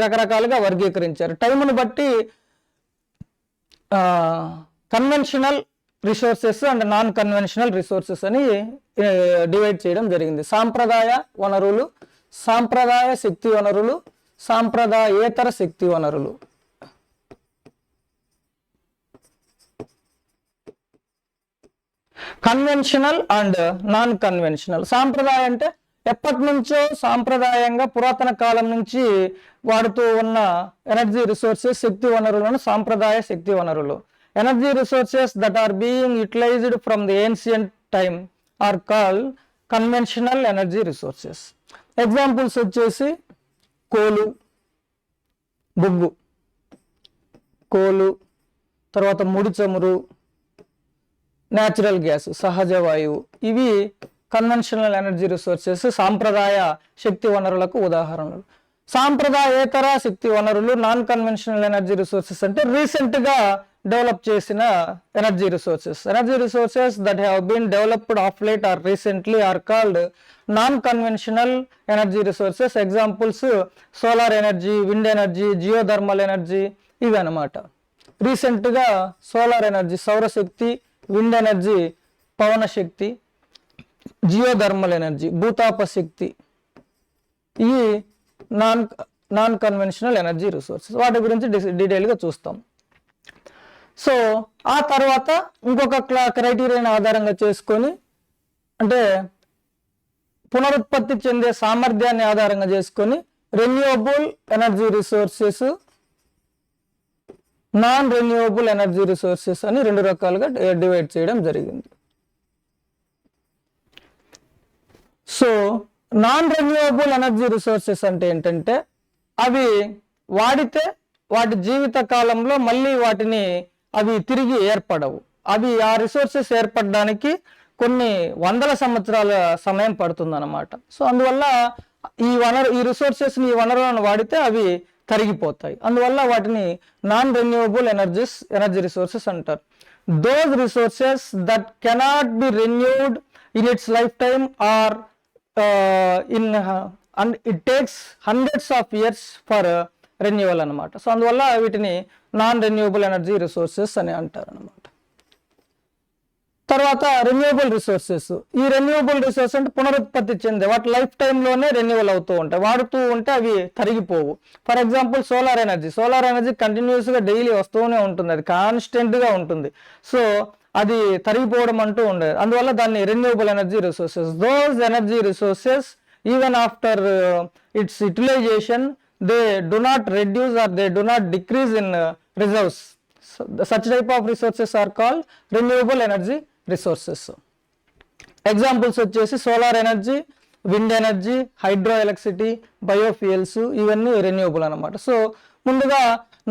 రకరకాలుగా వర్గీకరించారు. టైంని బట్టి conventional resources and non conventional resources అని డివైడ్ చేయడం జరిగింది. సాంప్రదాయ వనరులు, సాంప్రదాయ శక్తి వనరులు, సాంప్రదాయేతర శక్తి వనరులు. Conventional and non conventional. సాంప్రదాయ అంటే ఎప్పటి నుంచో సాంప్రదాయంగా పురాతన కాలం నుంచి వాడుతూ ఉన్న ఎనర్జీ రిసోర్సెస్, శక్తి వనరులను సాంప్రదాయ శక్తి వనరులు. Energy resources that are being utilized from the ancient time are called conventional energy resources. Examples వచ్చేసి కోలు, బొగ్గు, కోలు, తర్వాత ముడి చమురు, న్యాచురల్ గ్యాస్, సహజ వాయువు. ఇవి కన్వెన్షనల్ ఎనర్జీ రిసోర్సెస్, సాంప్రదాయ శక్తి వనరులకు ఉదాహరణలు. సాంప్రదాయేతర శక్తి వనరులు, నాన్ కన్వెన్షనల్ ఎనర్జీ రిసోర్సెస్ అంటే రీసెంట్గా డెవలప్ చేసిన energy resources. Energy resources that have been developed of late or recently are called non conventional energy resources. Examples solar energy, wind energy, geothermal energy, ఇవి అన్నమాట. రీసెంట్గా సోలార్ ఎనర్జీ సౌరశక్తి, విండ్ ఎనర్జీ పవన శక్తి, జియోథర్మల్ ఎనర్జీ భూతాప శక్తి, ఇవి నాన్ కన్వెన్షనల్ ఎనర్జీ రిసోర్సెస్. వాటి గురించి డీటెయిల్గా చూస్తాం. సో ఆ తర్వాత ఇంకొక క్రైటీరియాని ఆధారంగా చేసుకొని, అంటే పునరుత్పత్తి చెందే సామర్థ్యాన్ని ఆధారంగా చేసుకొని renewable energy resources, non renewable energy resources అని 2 రకాలుగా డివైడ్ చేయడం జరిగింది. So non renewable energy resources అంటే ఏంటంటే అవి వాడితే వాటి జీవిత కాలంలో మళ్ళీ వాటిని అవి తిరిగి ఏర్పడవు. అవి ఆ రిసోర్సెస్ ఏర్పడడానికి కొన్ని వందల సంవత్సరాల సమయం పడుతుందన్నమాట. సో అందువల్ల ఈ రిసోర్సెస్ని, ఈ వనరులను వాడితే అవి తరిగిపోతాయి. అందువల్ల వాటిని నాన్ రెన్యూవబుల్ ఎనర్జీ రిసోర్సెస్ అంటారు. Those resources that cannot be renewed in its life time or and it takes hundreds of years for renewal అనమాట. సో అందువల్ల వీటిని నాన్ రెన్యూవబుల్ ఎనర్జీ రిసోర్సెస్ అని అంటారు అనమాట. తర్వాత రెన్యూవబుల్ రిసోర్సెస్. ఈ రెన్యూవబుల్ రిసోర్స్ అంటే పునరుత్పత్తి చెందే, వాటి లైఫ్ టైంలోనే రెన్యూవల్ అవుతూ ఉంటాయి, వాడుతూ ఉంటే అవి తరిగిపోవు. ఫర్ ఎగ్జాంపుల్ సోలార్ ఎనర్జీ కంటిన్యూస్గా డైలీ వస్తూనే ఉంటుంది, అది కాన్స్టెంట్గా ఉంటుంది. సో అది తరిగిపోవడం అంటూ ఉండదు. అందువల్ల దాన్ని renewable energy resources. Those energy resources even after its utilization they do not reduce or they do not decrease in reserves. Such type of resources are called renewable energy resources. Examples వచ్చేసి solar energy, wind energy, hydro electricity, biofuels, ఇవన్నీ రెన్యూవబుల్ అనమాట. సో ముందుగా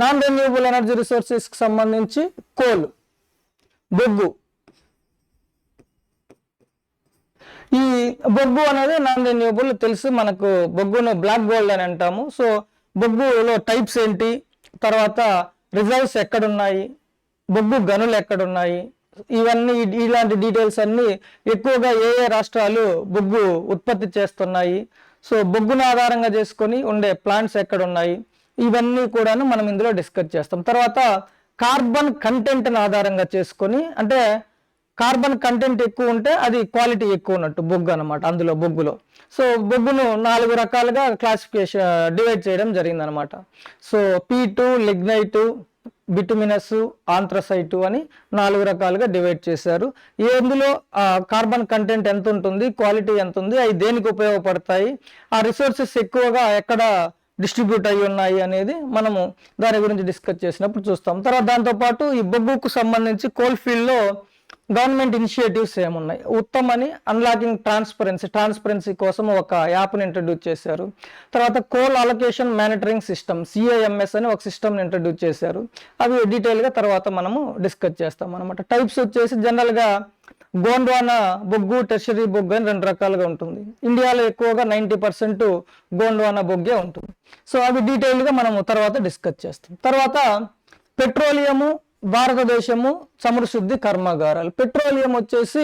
నాన్ రెన్యూవబుల్ ఎనర్జీ రిసోర్సెస్కి సంబంధించి కోల్, బొగ్గు. ఈ బొగ్గు అనేది నాన్ రెన్యూవబుల్ తెలుసు మనకు. బొగ్గును బ్లాక్ గోల్డ్ అని అంటాము. సో బొగ్గులో టైప్స్ ఏంటి, తర్వాత రిజర్వ్స్ ఎక్కడున్నాయి, బొగ్గు గనులు ఎక్కడున్నాయి, ఇవన్నీ ఇలాంటి డీటెయిల్స్ అన్నీ ఎక్కువగా ఏ రాష్ట్రాలు బొగ్గు ఉత్పత్తి చేస్తున్నాయి, సో బొగ్గును ఆధారంగా చేసుకొని ఉండే ప్లాంట్స్ ఎక్కడున్నాయి, ఇవన్నీ కూడాను మనం ఇందులో డిస్కస్ చేస్తాం. తర్వాత కార్బన్ కంటెంట్ని ఆధారంగా చేసుకొని, అంటే కార్బన్ కంటెంట్ ఎక్కువ ఉంటే అది క్వాలిటీ ఎక్కువ ఉన్నట్టు బొగ్గు అనమాట. అందులో బొగ్గులో సో బొగ్గును 4 రకాలుగా డివైడ్ చేయడం జరిగింది అనమాట. సో P2, లిగ్నైట్, బిటుమినస్, ఆంథ్రసైటు అని 4 రకాలుగా డివైడ్ చేశారు. ఎందులో కార్బన్ కంటెంట్ ఎంత ఉంటుంది, క్వాలిటీ ఎంత ఉంది, అవి దేనికి ఉపయోగపడతాయి, ఆ రిసోర్సెస్ ఎక్కువగా ఎక్కడ డిస్ట్రిబ్యూట్ అయ్యి ఉన్నాయి అనేది మనము దాని గురించి డిస్కస్ చేసినప్పుడు చూస్తాం. తర్వాత దాంతోపాటు ఈ బొగ్గుకు సంబంధించి కోల్ ఫీల్డ్లో గవర్నమెంట్ ఇనిషియేటివ్స్ ఏమున్నాయి, ఉత్తమ్ అని అన్లాకింగ్ ట్రాన్స్పరెన్సీ కోసం ఒక యాప్ని ఇంట్రడ్యూస్ చేశారు. తర్వాత coal allocation monitoring system CAMS అని ఒక సిస్టమ్ని ఇంట్రడ్యూస్ చేశారు. అవి డీటెయిల్గా తర్వాత మనము డిస్కస్ చేస్తాం అనమాట. టైప్స్ వచ్చేసి జనరల్గా గోండ్వానా బొగ్గు, టెర్షరీ బొగ్గు అని 2 రకాలుగా ఉంటుంది. ఇండియాలో ఎక్కువగా 90% గోండ్వానా బొగ్గే ఉంటుంది. సో అవి డీటెయిల్గా మనము తర్వాత డిస్కస్ చేస్తాం. తర్వాత పెట్రోలియము, భారతదేశము, చమురు శుద్ధి కర్మాగారాలు. పెట్రోలియం వచ్చేసి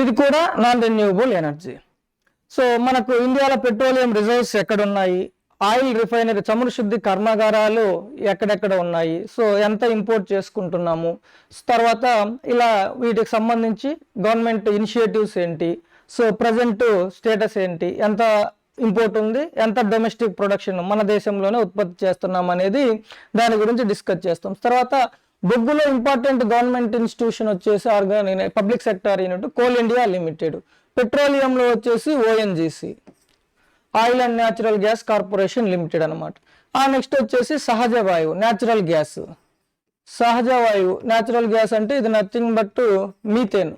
ఇది కూడా నాన్ రెన్యూవబుల్ ఎనర్జీ. సో మనకు ఇండియాలో పెట్రోలియం రిజర్వ్స్ ఎక్కడున్నాయి, ఆయిల్ రిఫైనరీ, చమురు శుద్ధి కర్మాగారాలు ఎక్కడెక్కడ ఉన్నాయి, సో ఎంత ఇంపోర్ట్ చేసుకుంటున్నాము, తర్వాత ఇలా వీటికి సంబంధించి గవర్నమెంట్ ఇనిషియేటివ్స్ ఏంటి, సో ప్రజెంట్ స్టేటస్ ఏంటి, ఎంత ఇంపోర్ట్ ఉంది, ఎంత డొమెస్టిక్ ప్రొడక్షన్ మన దేశంలోనే ఉత్పత్తి చేస్తున్నాం అనేది దాని గురించి డిస్కస్ చేస్తాం. తర్వాత బొగ్గులో ఇంపార్టెంట్ గవర్నమెంట్ ఇన్స్టిట్యూషన్ వచ్చేసి public sector unit coal India limited. పెట్రోలియంలో వచ్చేసి ONGC, oil and natural gas corporation limited అనమాట. నెక్స్ట్ వచ్చేసి సహజ వాయువు, న్యాచురల్ గ్యాస్. సహజ వాయువు న్యాచురల్ గ్యాస్ అంటే ఇది నథింగ్ బట్ మీథేన్.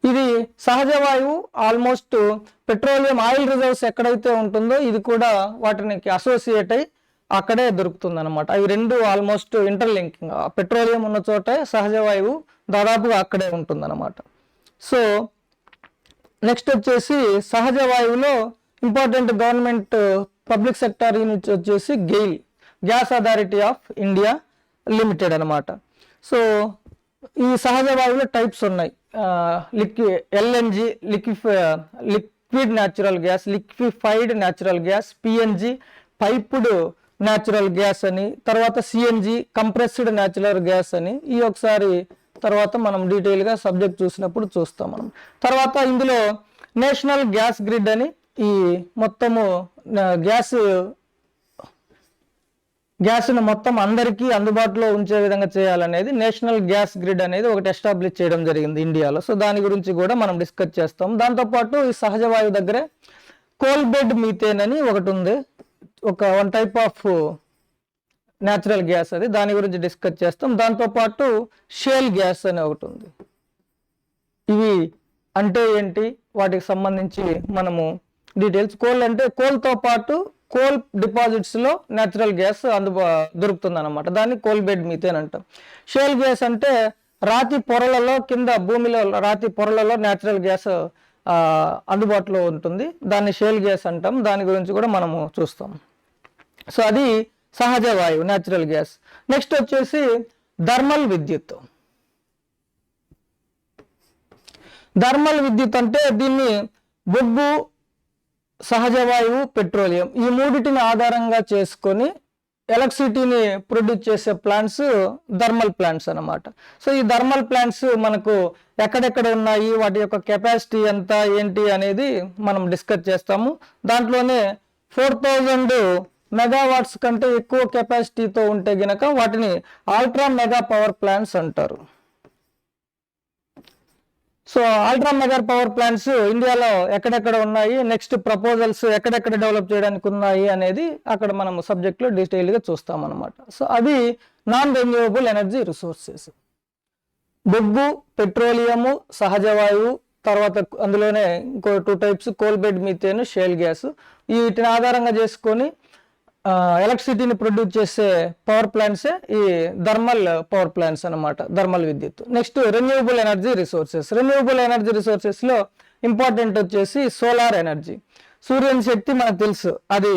ఇది సహజ వాయువు ఆల్మోస్ట్ పెట్రోలియం ఆయిల్ రిజర్వ్స్ ఎక్కడైతే ఉంటుందో ఇది కూడా వాటికి అసోసియేట్ అయి అక్కడే దొరుకుతుంది అనమాట. అవి 2 ఆల్మోస్ట్ ఇంటర్లింకింగ్. పెట్రోలియం ఉన్న చోటే సహజ వాయువు దాదాపుగా అక్కడే ఉంటుంది అనమాట. సో నెక్స్ట్ వచ్చేసి సహజ వాయువులో important government public sector unit వచ్చేసి GAIL, gas authority of India limited అనమాట. సో ఈ సహజ వాయువులో టైప్స్ ఉన్నాయి. LNG, liquid natural gas, liquefied natural gas, PNG, piped natural gas అని, తర్వాత CNG, కంప్రెస్డ్ న్యాచురల్ గ్యాస్ అని. ఈ ఒకసారి తర్వాత మనం డీటెయిల్గా సబ్జెక్ట్ చూసినప్పుడు చూస్తాం మనం. తర్వాత ఇందులో నేషనల్ గ్యాస్ గ్రిడ్ అని ఈ మొత్తము గ్యాస్ను మొత్తం అందరికీ అందుబాటులో ఉంచే విధంగా చేయాలనేది నేషనల్ గ్యాస్ గ్రిడ్ అనేది ఒకటి ఎస్టాబ్లిష్ చేయడం జరిగింది ఇండియాలో. సో దాని గురించి కూడా మనం డిస్కస్ చేస్తాం. దాంతోపాటు ఈ సహజ వాయువు దగ్గరే కోల్ బెడ్ మీథేన్ అని ఒకటి ఉంది, one type of natural gas, అది దాని గురించి డిస్కస్ చేస్తాం. దాంతోపాటు షేల్ గ్యాస్ అని ఒకటి ఉంది. ఇవి అంటే ఏంటి, వాటికి సంబంధించి మనము డీటెయిల్స్. కోల్ అంటే కోల్తో పాటు కోల్ డిపాజిట్స్లో న్యాచురల్ గ్యాస్ దొరుకుతుంది అనమాట, దాన్ని కోల్ బెడ్ మీథేన్ అంటాం. షేల్ గ్యాస్ అంటే రాతి పొరలలో, కింద భూమిలో రాతి పొరలలో న్యాచురల్ గ్యాస్ అందుబాటులో ఉంటుంది, దాన్ని షేల్ గ్యాస్ అంటాం. దాని గురించి కూడా మనము చూస్తాం. సో అది సహజ వాయువు, న్యాచురల్ గ్యాస్. నెక్స్ట్ వచ్చేసి థర్మల్ విద్యుత్. థర్మల్ విద్యుత్ అంటే దీన్ని బొగ్గు, సహజ వాయువు, పెట్రోలియం, ఈ మూడిటిని ఆధారంగా చేసుకొని ఎలక్ట్రిసిటీని ప్రొడ్యూస్ చేసే ప్లాంట్స్ థర్మల్ ప్లాంట్స్ అన్నమాట. సో ఈ థర్మల్ ప్లాంట్స్ మనకు ఎక్కడెక్కడ ఉన్నాయి, వాటి యొక్క కెపాసిటీ ఎంత ఏంటి అనేది మనం డిస్కస్ చేస్తాము. దాంట్లోనే 4000 మెగావాట్స్ కంటే ఎక్కువ కెపాసిటీతో ఉంటే గనక వాటిని అల్ట్రా మెగా పవర్ ప్లాంట్స్ అంటారు. So ultra mega power plants ఇండియాలో ఎక్కడెక్కడ ఉన్నాయి, నెక్స్ట్ ప్రపోజల్స్ ఎక్కడెక్కడ డెవలప్ చేయడానికి ఉన్నాయి అనేది అక్కడ మనం సబ్జెక్ట్లో డీటెయిల్గా చూస్తాం అనమాట. సో అవి నాన్ రెన్యూవబుల్ ఎనర్జీ రిసోర్సెస్. బొగ్గు, పెట్రోలియము, సహజ వాయువు, తర్వాత అందులోనే ఇంకో 2 types coal bed methane, shale gas. వీటిని ఆధారంగా చేసుకొని ఎలక్ట్రిసిటీని ప్రొడ్యూస్ చేసే పవర్ ప్లాంట్సే ఈ థర్మల్ పవర్ ప్లాంట్స్ అనమాట, థర్మల్ విద్యుత్. Next renewable energy resources. Renewable energy రిసోర్సెస్లో ఇంపార్టెంట్ వచ్చేసి సోలార్ ఎనర్జీ. సూర్యుని శక్తి మనకు తెలుసు, అది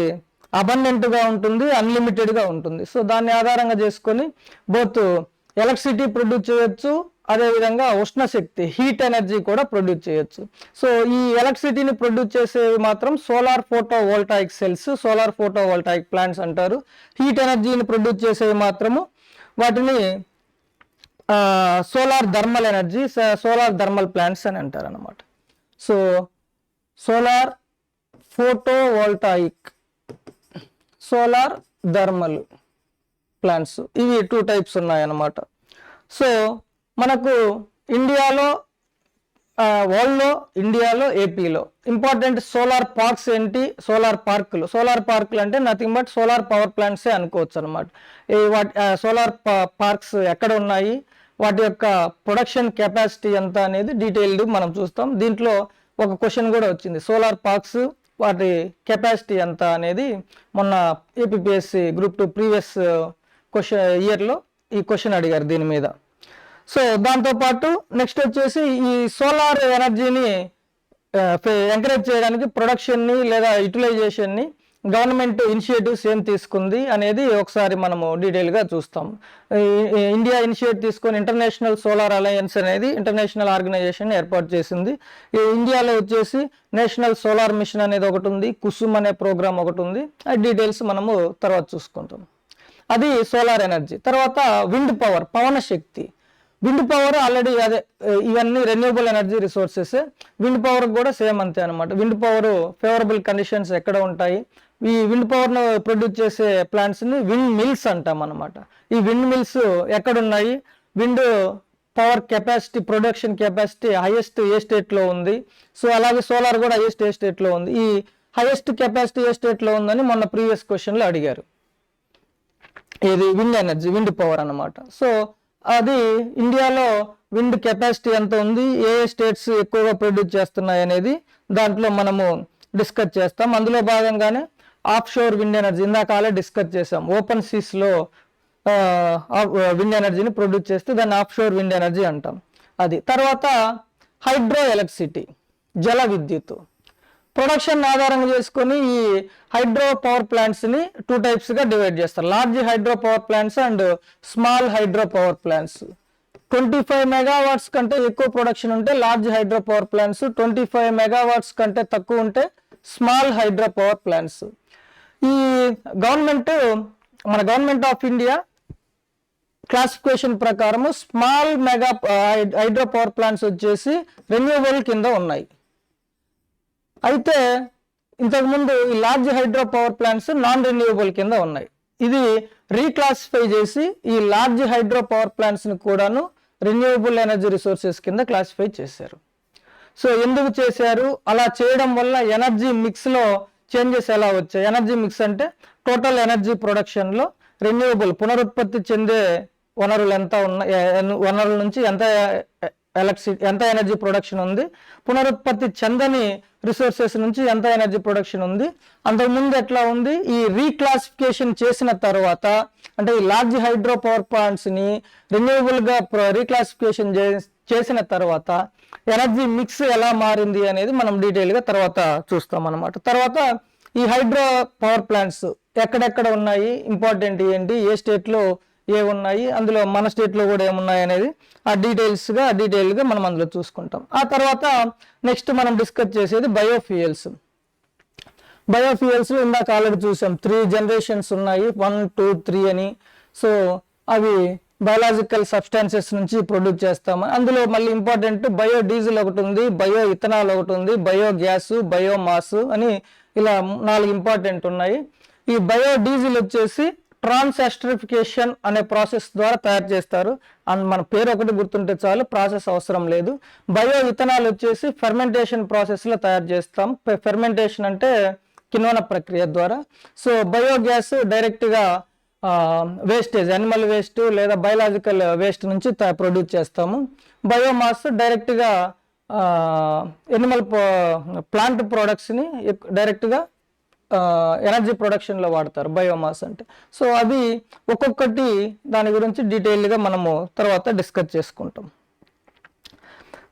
అబండెంట్గా ఉంటుంది, అన్లిమిటెడ్గా ఉంటుంది. సో దాన్ని ఆధారంగా చేసుకొని బోత్ ఎలక్ట్రిసిటీ ప్రొడ్యూస్ చేయొచ్చు, అదేవిధంగా ఉష్ణశక్తి, హీట్ ఎనర్జీ కూడా ప్రొడ్యూస్ చేయొచ్చు. సో ఈ ఎలక్ట్రిసిటీని ప్రొడ్యూస్ చేసేవి మాత్రం solar photo voltaic cells, solar photo voltaic plants అంటారు. హీట్ ఎనర్జీని ప్రొడ్యూస్ చేసేవి మాత్రము వాటిని solar thermal energy, solar thermal plants అని అంటారు అన్నమాట. So solar photo voltaic, solar thermal plants, ఇవి 2 టైప్స్ ఉన్నాయన్నమాట. సో మనకు ఇండియాలో, వరల్డ్లో, ఇండియాలో, ఏపీలో ఇంపార్టెంట్ సోలార్ పార్క్స్ ఏంటి, సోలార్ పార్కులు. సోలార్ పార్కులు అంటే నథింగ్ బట్ సోలార్ పవర్ ప్లాంట్సే అనుకోవచ్చు అనమాట. వాటి సోలార్ పార్క్స్ ఎక్కడ ఉన్నాయి, వాటి యొక్క ప్రొడక్షన్ కెపాసిటీ ఎంత అనేది డీటెయిల్డ్ మనం చూస్తాం. దీంట్లో ఒక క్వశ్చన్ కూడా వచ్చింది, సోలార్ పార్క్స్ వాటి కెపాసిటీ ఎంత అనేది. మొన్న ఏపీపీఎస్సి గ్రూప్ 2 ప్రీవియస్ ఇయర్లో ఈ క్వశ్చన్ అడిగారు దీని మీద. సో దాంతోపాటు నెక్స్ట్ వచ్చేసి ఈ సోలార్ ఎనర్జీని ఎంకరేజ్ చేయడానికి ప్రొడక్షన్ని లేదా యూటిలైజేషన్ని గవర్నమెంట్ ఇనిషియేటివ్స్ ఏం తీసుకుంది అనేది ఒకసారి మనము డీటెయిల్గా చూస్తాం. ఇండియా ఇనిషియేట్ తీసుకొని ఇంటర్నేషనల్ సోలార్ అలయన్స్ అనేది ఇంటర్నేషనల్ ఆర్గనైజేషన్ ఏర్పాటు చేసింది. ఈ ఇండియాలో వచ్చేసి నేషనల్ సోలార్ మిషన్ అనేది ఒకటి ఉంది, కుసుమ్ అనే ప్రోగ్రామ్ ఒకటి ఉంది. ఆ డీటెయిల్స్ మనము తర్వాత చూసుకుంటాం. అది సోలార్ ఎనర్జీ. తర్వాత విండ్ పవర్, పవన శక్తి. విండ్ పవర్ ఆల్రెడీ అదే, ఇవన్నీ renewable energy resources. Wind power కూడా సేమ్ అంతే అనమాట. విండ్ పవర్ ఫేవరబుల్ కండిషన్స్ ఎక్కడ ఉంటాయి, ఈ విండ్ పవర్ను ప్రొడ్యూస్ చేసే ప్లాంట్స్ని విండ్ మిల్స్ అంటాం అనమాట. ఈ విండ్ మిల్స్ ఎక్కడున్నాయి, wind power capacity, production capacity highest ఏ స్టేట్లో ఉంది. సో అలాగే సోలార్ కూడా హైయెస్ట్ ఏ స్టేట్లో ఉంది. ఈ హైయెస్ట్ కెపాసిటీ ఏ స్టేట్లో ఉందని మొన్న ప్రీవియస్ క్వశ్చన్లో అడిగారు. ఇది విండ్ ఎనర్జీ, విండ్ పవర్ అన్నమాట. సో అది ఇండియాలో విండ్ కెపాసిటీ ఎంత ఉంది, ఏ స్టేట్స్ ఎక్కువగా ప్రొడ్యూస్ చేస్తున్నాయి అనేది దాంట్లో మనము డిస్కస్ చేస్తాం. అందులో భాగంగానే ఆఫ్ షోర్ విండ్ ఎనర్జీ, ఇందాకాలే డిస్కస్ చేసాం. ఓపెన్ సీస్లో విండ్ ఎనర్జీని ప్రొడ్యూస్ చేస్తే దాన్ని ఆఫ్ షోర్ విండ్ ఎనర్జీ అంటాం. అది తర్వాత హైడ్రో ఎలక్ట్రిసిటీ, జల విద్యుత్. ప్రొడక్షన్ ఆధారంగా చేసుకొని ఈ హైడ్రో పవర్ ప్లాంట్స్ని 2 టైప్స్గా డివైడ్ చేస్తారు, large hydro power plants and small hydro power plants. 25 megawatts కంటే ఎక్కువ ప్రొడక్షన్ ఉంటే large hydro power plants, 25 megawatts కంటే తక్కువ ఉంటే స్మాల్ హైడ్రో పవర్ ప్లాంట్స్. ఈ మన గవర్నమెంట్ ఆఫ్ ఇండియా క్లాసిఫికేషన్ ప్రకారము స్మాల్ హైడ్రో పవర్ ప్లాంట్స్ వచ్చేసి రెన్యూవబుల్ కింద ఉన్నాయి. అయితే ఇంతకుముందు ఈ large hydro power plants non renewable కింద ఉన్నాయి. ఇది రీక్లాసిఫై చేసి ఈ లార్జ్ హైడ్రో పవర్ ప్లాంట్స్ని కూడాను రెన్యూవబుల్ ఎనర్జీ రిసోర్సెస్ కింద క్లాసిఫై చేశారు. సో ఎందుకు చేశారు, అలా చేయడం వల్ల ఎనర్జీ మిక్స్లో చేంజెస్ ఎలా వచ్చాయి? ఎనర్జీ మిక్స్ అంటే టోటల్ ఎనర్జీ ప్రొడక్షన్లో రెన్యూవబుల్ పునరుత్పత్తి చెందే వనరులు ఎంత ఉన్నాయి, వనరుల నుంచి ఎంత ఎనర్జీ ప్రొడక్షన్ ఉంది, పునరుత్పత్తి చెందని రిసోర్సెస్ నుంచి ఎంత ఎనర్జీ ప్రొడక్షన్ ఉంది, అంతకుముందు ఎట్లా ఉంది. ఈ రీక్లాసిఫికేషన్ చేసిన తర్వాత అంటే ఈ లార్జ్ హైడ్రో పవర్ ప్లాంట్స్ని రెన్యూవబుల్గా రీక్లాసిఫికేషన్ చేసిన తర్వాత ఎనర్జీ మిక్స్ ఎలా మారింది అనేది మనం డీటెయిల్గా తర్వాత చూస్తాం అన్నమాట. తర్వాత ఈ హైడ్రో పవర్ ప్లాంట్స్ ఎక్కడెక్కడ ఉన్నాయి, ఇంపార్టెంట్ ఏంటి, ఏ స్టేట్లో ఏ ఉన్నాయి, అందులో మన స్టేట్లో కూడా ఏమున్నాయి అనేది ఆ డీటెయిల్గా మనం అందులో చూసుకుంటాం. ఆ తర్వాత నెక్స్ట్ మనం డిస్కస్ చేసేది బయోఫ్యూయల్స్. బయోఫ్యూయల్స్ ఇందాక ఆల్రెడీ చూసాం, 3 జనరేషన్స్ ఉన్నాయి, 1, 2, 3 అని. సో అవి బయోలాజికల్ సబ్స్టాన్సెస్ నుంచి ప్రొడ్యూస్ చేస్తాము. అందులో మళ్ళీ ఇంపార్టెంట్ బయో డీజిల్ ఒకటి ఉంది, బయో ఇథనాల్ ఒకటి ఉంది, బయో గ్యాస్, బయోమాస్ అని ఇలా 4 ఇంపార్టెంట్ ఉన్నాయి. ఈ బయో డీజిల్ వచ్చేసి ట్రాన్స్ఎస్టరిఫికేషన్ అనే ప్రాసెస్ ద్వారా తయారు చేస్తారు. అండ్ మన పేరు ఒకటి గుర్తుంటే చాలు, ప్రాసెస్ అవసరం లేదు. బయో ఇథనాల్ వచ్చేసి ఫెర్మెంటేషన్ ప్రాసెస్లో తయారు చేస్తాం. ఫెర్మెంటేషన్ అంటే కిణ్వన ప్రక్రియ ద్వారా. సో బయోగ్యాస్ డైరెక్ట్గా వేస్టేజ్, యానిమల్ వేస్ట్ లేదా బయలాజికల్ వేస్ట్ నుంచి ప్రొడ్యూస్ చేస్తాము. బయోమాస్ డైరెక్ట్గా యానిమల్ ప్లాంట్ ప్రోడక్ట్స్ని డైరెక్ట్గా ఎనర్జీ ప్రొడక్షన్లో వాడతారు బయోమాస్ అంటే. సో అది ఒక్కొక్కటి దాని గురించి డీటెయిల్గా మనము తర్వాత డిస్కస్ చేసుకుంటాం.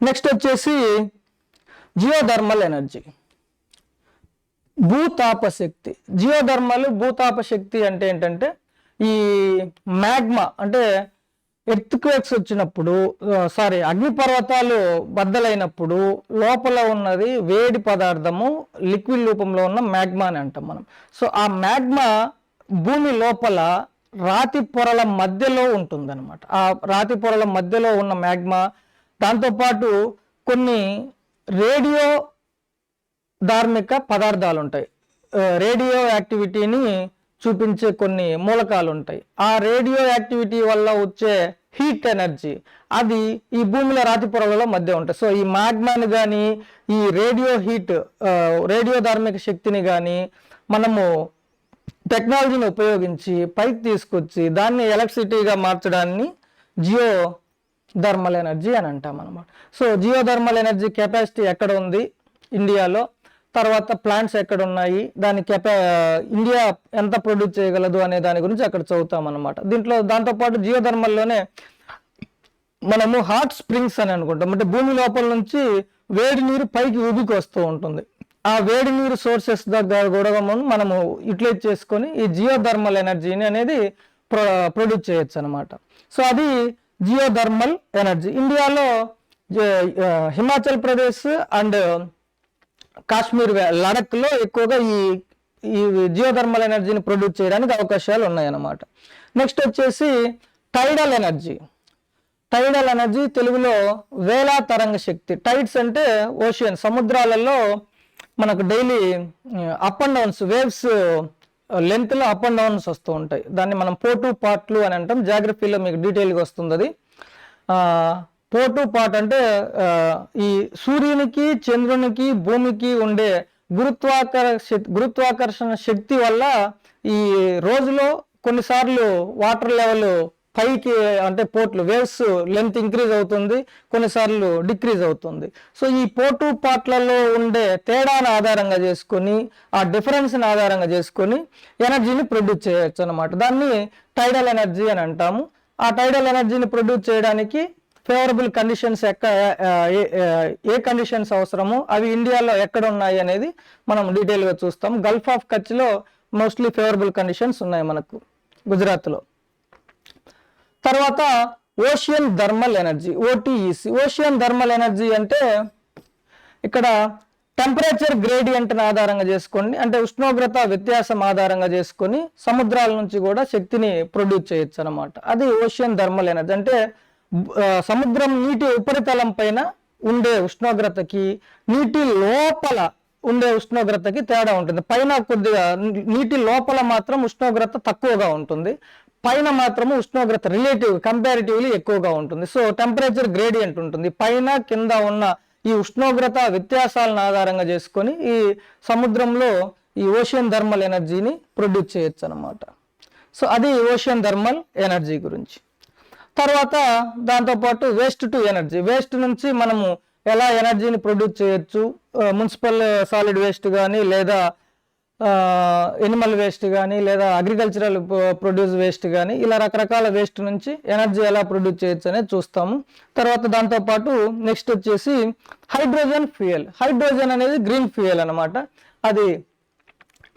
నెక్స్ట్ వచ్చేసి జియోథర్మల్ ఎనర్జీ, భూతాపశక్తి. భూతాపశక్తి అంటే ఏంటంటే ఈ మ్యాగ్మా అంటే ఎర్త్క్వేక్స్ వచ్చినప్పుడు, అగ్నిపర్వతాలు బద్దలైనప్పుడు లోపల ఉన్నది వేడి పదార్థము లిక్విడ్ రూపంలో ఉన్న మ్యాగ్మా అని అంటాం మనం. సో ఆ మ్యాగ్మా భూమి లోపల రాతి పొరల మధ్యలో ఉంటుందన్నమాట. ఆ రాతి పొరల మధ్యలో ఉన్న మ్యాగ్మా, దాంతోపాటు కొన్ని రేడియో ధార్మిక పదార్థాలు ఉంటాయి, రేడియో యాక్టివిటీని చూపించే కొన్ని మూలకాలు ఉంటాయి. ఆ రేడియో యాక్టివిటీ వల్ల వచ్చే హీట్ ఎనర్జీ అది ఈ భూమిలో రాతి పొరలలో మధ్య ఉంటాయి. సో ఈ మ్యాగ్మాని కానీ ఈ రేడియో ధార్మిక శక్తిని కానీ మనము టెక్నాలజీని ఉపయోగించి పైకి తీసుకొచ్చి దాన్ని ఎలక్ట్రిసిటీగా మార్చడాన్ని జియోథర్మల్ ఎనర్జీ అని అంటాం అన్నమాట. సో జియోథర్మల్ ఎనర్జీ కెపాసిటీ ఎక్కడ ఉంది ఇండియాలో, తర్వాత ప్లాంట్స్ ఎక్కడ ఉన్నాయి, ఇండియా ఎంత ప్రొడ్యూస్ చేయగలదు అనే దాని గురించి అక్కడ చదువుతాం అన్నమాట. దాంతోపాటు జియోథర్మల్లోనే మనము హాట్ స్ప్రింగ్స్ అని అనుకుంటాం. అంటే భూమి లోపల నుంచి వేడి నీరు పైకి ఉబికి వస్తూ ఉంటుంది. ఆ వేడి నీరు సోర్సెస్ దగ్గర కూడా మనము యూటిలైజ్ చేసుకొని ఈ జియోథర్మల్ ఎనర్జీని అనేది ప్రొడ్యూస్ చేయొచ్చు అనమాట. సో అది జియోథర్మల్ ఎనర్జీ. ఇండియాలో హిమాచల్ ప్రదేశ్ అండ్ కాశ్మీర్, లడఖ్లో ఎక్కువగా ఈ జియోథర్మల్ ఎనర్జీని ప్రొడ్యూస్ చేయడానికి అవకాశాలు ఉన్నాయన్నమాట. నెక్స్ట్ వచ్చేసి టైడల్ ఎనర్జీ. తెలుగులో వేలా తరంగ శక్తి. టైడ్స్ అంటే ఓషియన్, సముద్రాలలో మనకు daily up and downs, waves లెంత్లో అప్ అండ్ డౌన్స్ వస్తూ ఉంటాయి. దాన్ని మనం పోటు పాట్లు అని అంటాం. జాగ్రఫీలో మీకు డీటెయిల్గా వస్తుంది అది. పోటు పాట్ అంటే ఈ సూర్యునికి, చంద్రునికి, భూమికి ఉండే గురుత్వాకర్షణ శక్తి వల్ల ఈ రోజులో కొన్నిసార్లు వాటర్ లెవెల్ పైకి అంటే పోర్ట్లు వేవ్స్ లెంత్ ఇంక్రీజ్ అవుతుంది, కొన్నిసార్లు డిక్రీజ్ అవుతుంది. సో ఈ పోటు పాట్లలో ఉండే తేడాను ఆధారంగా చేసుకొని, ఆ డిఫరెన్స్ని ఆధారంగా చేసుకొని ఎనర్జీని ప్రొడ్యూస్ చేయొచ్చు అనమాట. దాన్ని టైడల్ ఎనర్జీ అని అంటాము. ఆ టైడల్ ఎనర్జీని ప్రొడ్యూస్ చేయడానికి ఫేవరబుల్ కండిషన్స్ ఏ కండిషన్స్ అవసరము, అవి ఇండియాలో ఎక్కడ ఉన్నాయి అనేది మనం డీటెయిల్గా చూస్తాం. గల్ఫ్ ఆఫ్ కచ్లో మోస్ట్లీ ఫేవరబుల్ కండిషన్స్ ఉన్నాయి మనకు, గుజరాత్లో. తర్వాత ocean thermal energy, OTEC. Ocean thermal energy అంటే ఇక్కడ టెంపరేచర్ గ్రేడియంట్ని ఆధారంగా చేసుకొని, అంటే ఉష్ణోగ్రత వ్యత్యాసం ఆధారంగా చేసుకొని సముద్రాల నుంచి కూడా శక్తిని ప్రొడ్యూస్ చేయొచ్చు అనమాట. అది ఓషియన్ థర్మల్ ఎనర్జీ. అంటే సముద్రం నీటి ఉపరితలం పైన ఉండే ఉష్ణోగ్రతకి నీటి లోపల ఉండే ఉష్ణోగ్రతకి తేడా ఉంటుంది. పైన కొద్దిగా నీటి లోపల మాత్రం ఉష్ణోగ్రత తక్కువగా ఉంటుంది, పైన మాత్రము ఉష్ణోగ్రత కంపారిటివ్లీ ఎక్కువగా ఉంటుంది. సో టెంపరేచర్ గ్రేడియంట్ ఉంటుంది. పైన కింద ఉన్న ఈ ఉష్ణోగ్రత వ్యత్యాసాలను ఆధారంగా చేసుకొని ఈ సముద్రంలో ఈ ఓషియన్ థర్మల్ ఎనర్జీని ప్రొడ్యూస్ చేయొచ్చు అనమాట. సో అది ఓషియన్ థర్మల్ ఎనర్జీ గురించి. తర్వాత దాంతోపాటు వేస్ట్ టు ఎనర్జీ, వేస్ట్ నుంచి మనము ఎలా ఎనర్జీని ప్రొడ్యూస్ చేయొచ్చు, మున్సిపల్ సాలిడ్ వేస్ట్ కానీ లేదా ఎనిమల్ వేస్ట్ కానీ లేదా అగ్రికల్చరల్ ప్రొడ్యూస్ వేస్ట్ కానీ ఇలా రకరకాల వేస్ట్ నుంచి ఎనర్జీ ఎలా ప్రొడ్యూస్ చేయొచ్చు అనేది చూస్తాము. తర్వాత దాంతోపాటు నెక్స్ట్ వచ్చేసి హైడ్రోజన్ ఫ్యూయల్. హైడ్రోజన్ అనేది గ్రీన్ ఫ్యూయల్ అనమాట. అది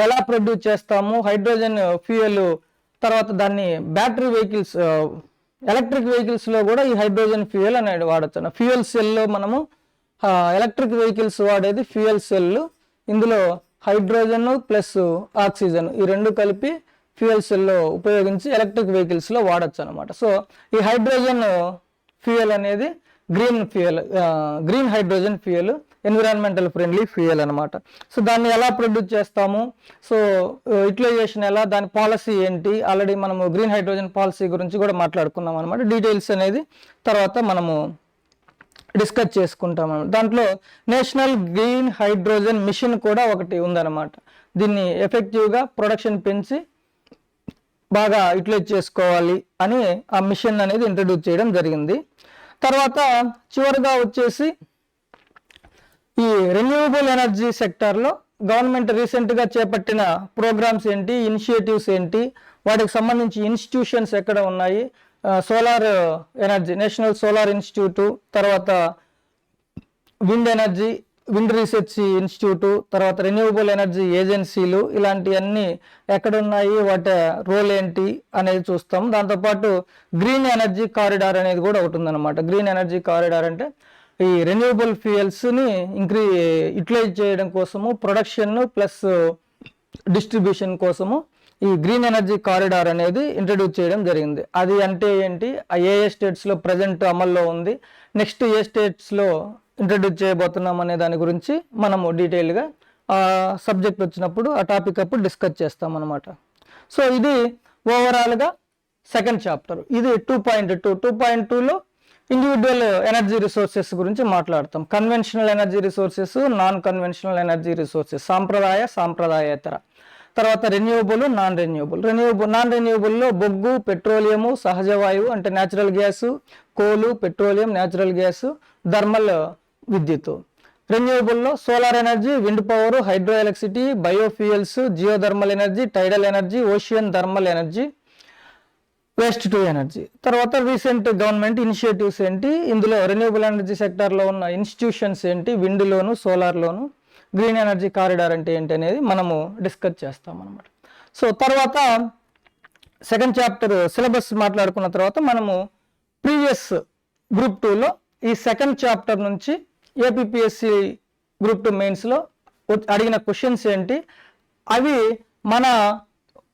ఎలా ప్రొడ్యూస్ చేస్తాము, హైడ్రోజన్ ఫ్యూయల్ తర్వాత దాన్ని బ్యాటరీ వెహికల్స్, ఎలక్ట్రిక్ వెహికల్స్లో కూడా ఈ హైడ్రోజన్ ఫ్యూయల్ అనేది వాడచ్చు. ఫ్యూయల్ సెల్లో మనము ఎలక్ట్రిక్ వెహికల్స్ వాడేది ఫ్యూయల్ సెల్. ఇందులో హైడ్రోజన్ ప్లస్ ఆక్సిజన్ ఈ రెండు కలిపి ఫ్యూయల్ సెల్లో ఉపయోగించి ఎలక్ట్రిక్ వెహికల్స్లో వాడచ్చు అనమాట. సో ఈ హైడ్రోజన్ ఫ్యూయల్ అనేది green hydrogen fuel, environmental friendly fuel అనమాట. సో దాన్ని ఎలా ప్రొడ్యూస్ చేస్తాము, సో యూటిలైజేషన్ ఎలా, దాని పాలసీ ఏంటి, ఆల్రెడీ మనము గ్రీన్ హైడ్రోజన్ పాలసీ గురించి కూడా మాట్లాడుకున్నాం అనమాట. డీటెయిల్స్ అనేది తర్వాత మనము డిస్కస్ చేసుకుంటాం. దాంట్లో నేషనల్ గ్రీన్ హైడ్రోజన్ మిషన్ కూడా ఒకటి ఉందన్నమాట. దీన్ని ఎఫెక్టివ్గా ప్రొడక్షన్ పెంచి బాగా యూటిలైజ్ చేసుకోవాలి అని ఆ మిషన్ అనేది ఇంట్రడ్యూస్ చేయడం జరిగింది. తర్వాత చివరిగా వచ్చేసి ఈ రెన్యూవబుల్ ఎనర్జీ సెక్టార్లో గవర్నమెంట్ రీసెంట్గా చేపట్టిన ప్రోగ్రామ్స్ ఏంటి, ఇనిషియేటివ్స్ ఏంటి, వాటికి సంబంధించి ఇన్స్టిట్యూషన్స్ ఎక్కడ ఉన్నాయి, solar energy national solar institute, తర్వాత విండ్ రీసెర్చ్ ఇన్స్టిట్యూటు, తర్వాత రెన్యూవబుల్ ఎనర్జీ ఏజెన్సీలు ఇలాంటివన్నీ ఎక్కడున్నాయి, వాటి రోల్ ఏంటి అనేది చూస్తాం. దాంతోపాటు గ్రీన్ ఎనర్జీ కారిడార్ అనేది కూడా ఒకటి ఉందన్నమాట. గ్రీన్ ఎనర్జీ కారిడార్ అంటే ఈ రెన్యూవబుల్ ఫ్యూయల్స్ని యూటిలైజ్ చేయడం కోసము, ప్రొడక్షన్ ప్లస్ డిస్ట్రిబ్యూషన్ కోసము ఈ గ్రీన్ ఎనర్జీ కారిడార్ అనేది ఇంట్రడ్యూస్ చేయడం జరిగింది. అది అంటే ఏంటి, ఏ స్టేట్స్లో ప్రజెంట్ అమల్లో ఉంది, నెక్స్ట్ ఏ స్టేట్స్లో ఇంట్రడ్యూస్ చేయబోతున్నాం అనే దాని గురించి మనము డీటెయిల్గా ఆ సబ్జెక్ట్ వచ్చినప్పుడు ఆ టాపిక్ అప్పుడు డిస్కస్ చేస్తాం అనమాట. సో ఇది ఓవరాల్గా సెకండ్ చాప్టర్. ఇది 2.2. 2.2లో ఇండివిజువల్ ఎనర్జీ రిసోర్సెస్ గురించి మాట్లాడతాం. Conventional energy resources, non conventional energy resources, సాంప్రదాయేతర. తర్వాత రెన్యూవబుల్, నాన్ రెన్యూవబుల్లో బొగ్గు, పెట్రోలియము, సహజ వాయువు అంటే natural gas, coal, petroleum, natural gas, thermal విద్యుత్. రెన్యూవబుల్లో solar energy, wind power, hydro electricity, biofuels, geothermal energy, tidal energy, ocean thermal energy, waste to energy. తర్వాత రీసెంట్ గవర్నమెంట్ ఇనిషియేటివ్స్ ఏంటి, ఇందులో రెన్యూవబుల్ ఎనర్జీ సెక్టార్లో ఉన్న ఇన్స్టిట్యూషన్స్ ఏంటి, విండ్లోను సోలార్లోను, గ్రీన్ ఎనర్జీ కారిడార్ అంటే ఏంటి అనేది మనము డిస్కస్ చేస్తాం అనమాట. సో తర్వాత సెకండ్ చాప్టర్ సిలబస్ మాట్లాడుకున్న తర్వాత మనము ప్రీవియస్ గ్రూప్ 2లో ఈ సెకండ్ చాప్టర్ నుంచి ఏపీపీఎస్సి గ్రూప్ 2 మెయిన్స్లో అడిగిన క్వశ్చన్స్ ఏంటి, అవి మన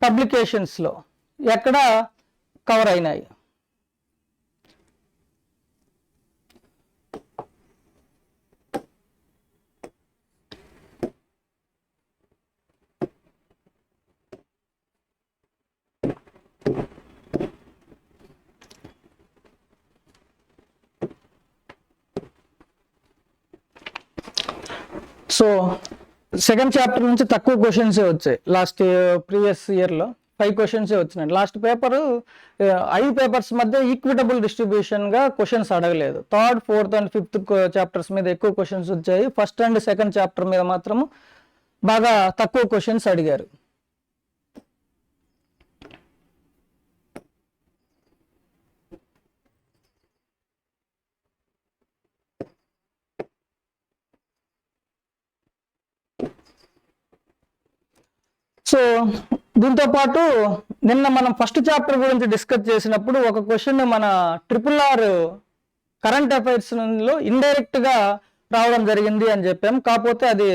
పబ్లికేషన్స్లో ఎక్కడ కవర్ అయినాయి. సో సెకండ్ చాప్టర్ నుంచి తక్కువ క్వశ్చన్సే వచ్చాయి. లాస్ట్ ప్రీవియస్ ఇయర్లో 5 క్వశ్చన్సే వచ్చినాయి. లాస్ట్ పేపరు 5 పేపర్స్ మధ్య ఈక్విటబుల్ డిస్ట్రిబ్యూషన్గా క్వశ్చన్స్ అడగలేదు. 3rd, 4th and 5th chapters మీద ఎక్కువ క్వశ్చన్స్ వచ్చాయి. ఫస్ట్ అండ్ సెకండ్ చాప్టర్ మీద మాత్రము బాగా తక్కువ క్వశ్చన్స్ అడిగారు. సో దీంతో పాటు నిన్న మనం ఫస్ట్ చాప్టర్ గురించి డిస్కస్ చేసినప్పుడు ఒక క్వశ్చన్ మన RRR కరెంట్ అఫైర్స్లో ఇండైరెక్ట్గా రావడం జరిగింది అని చెప్పాం. కాకపోతే అది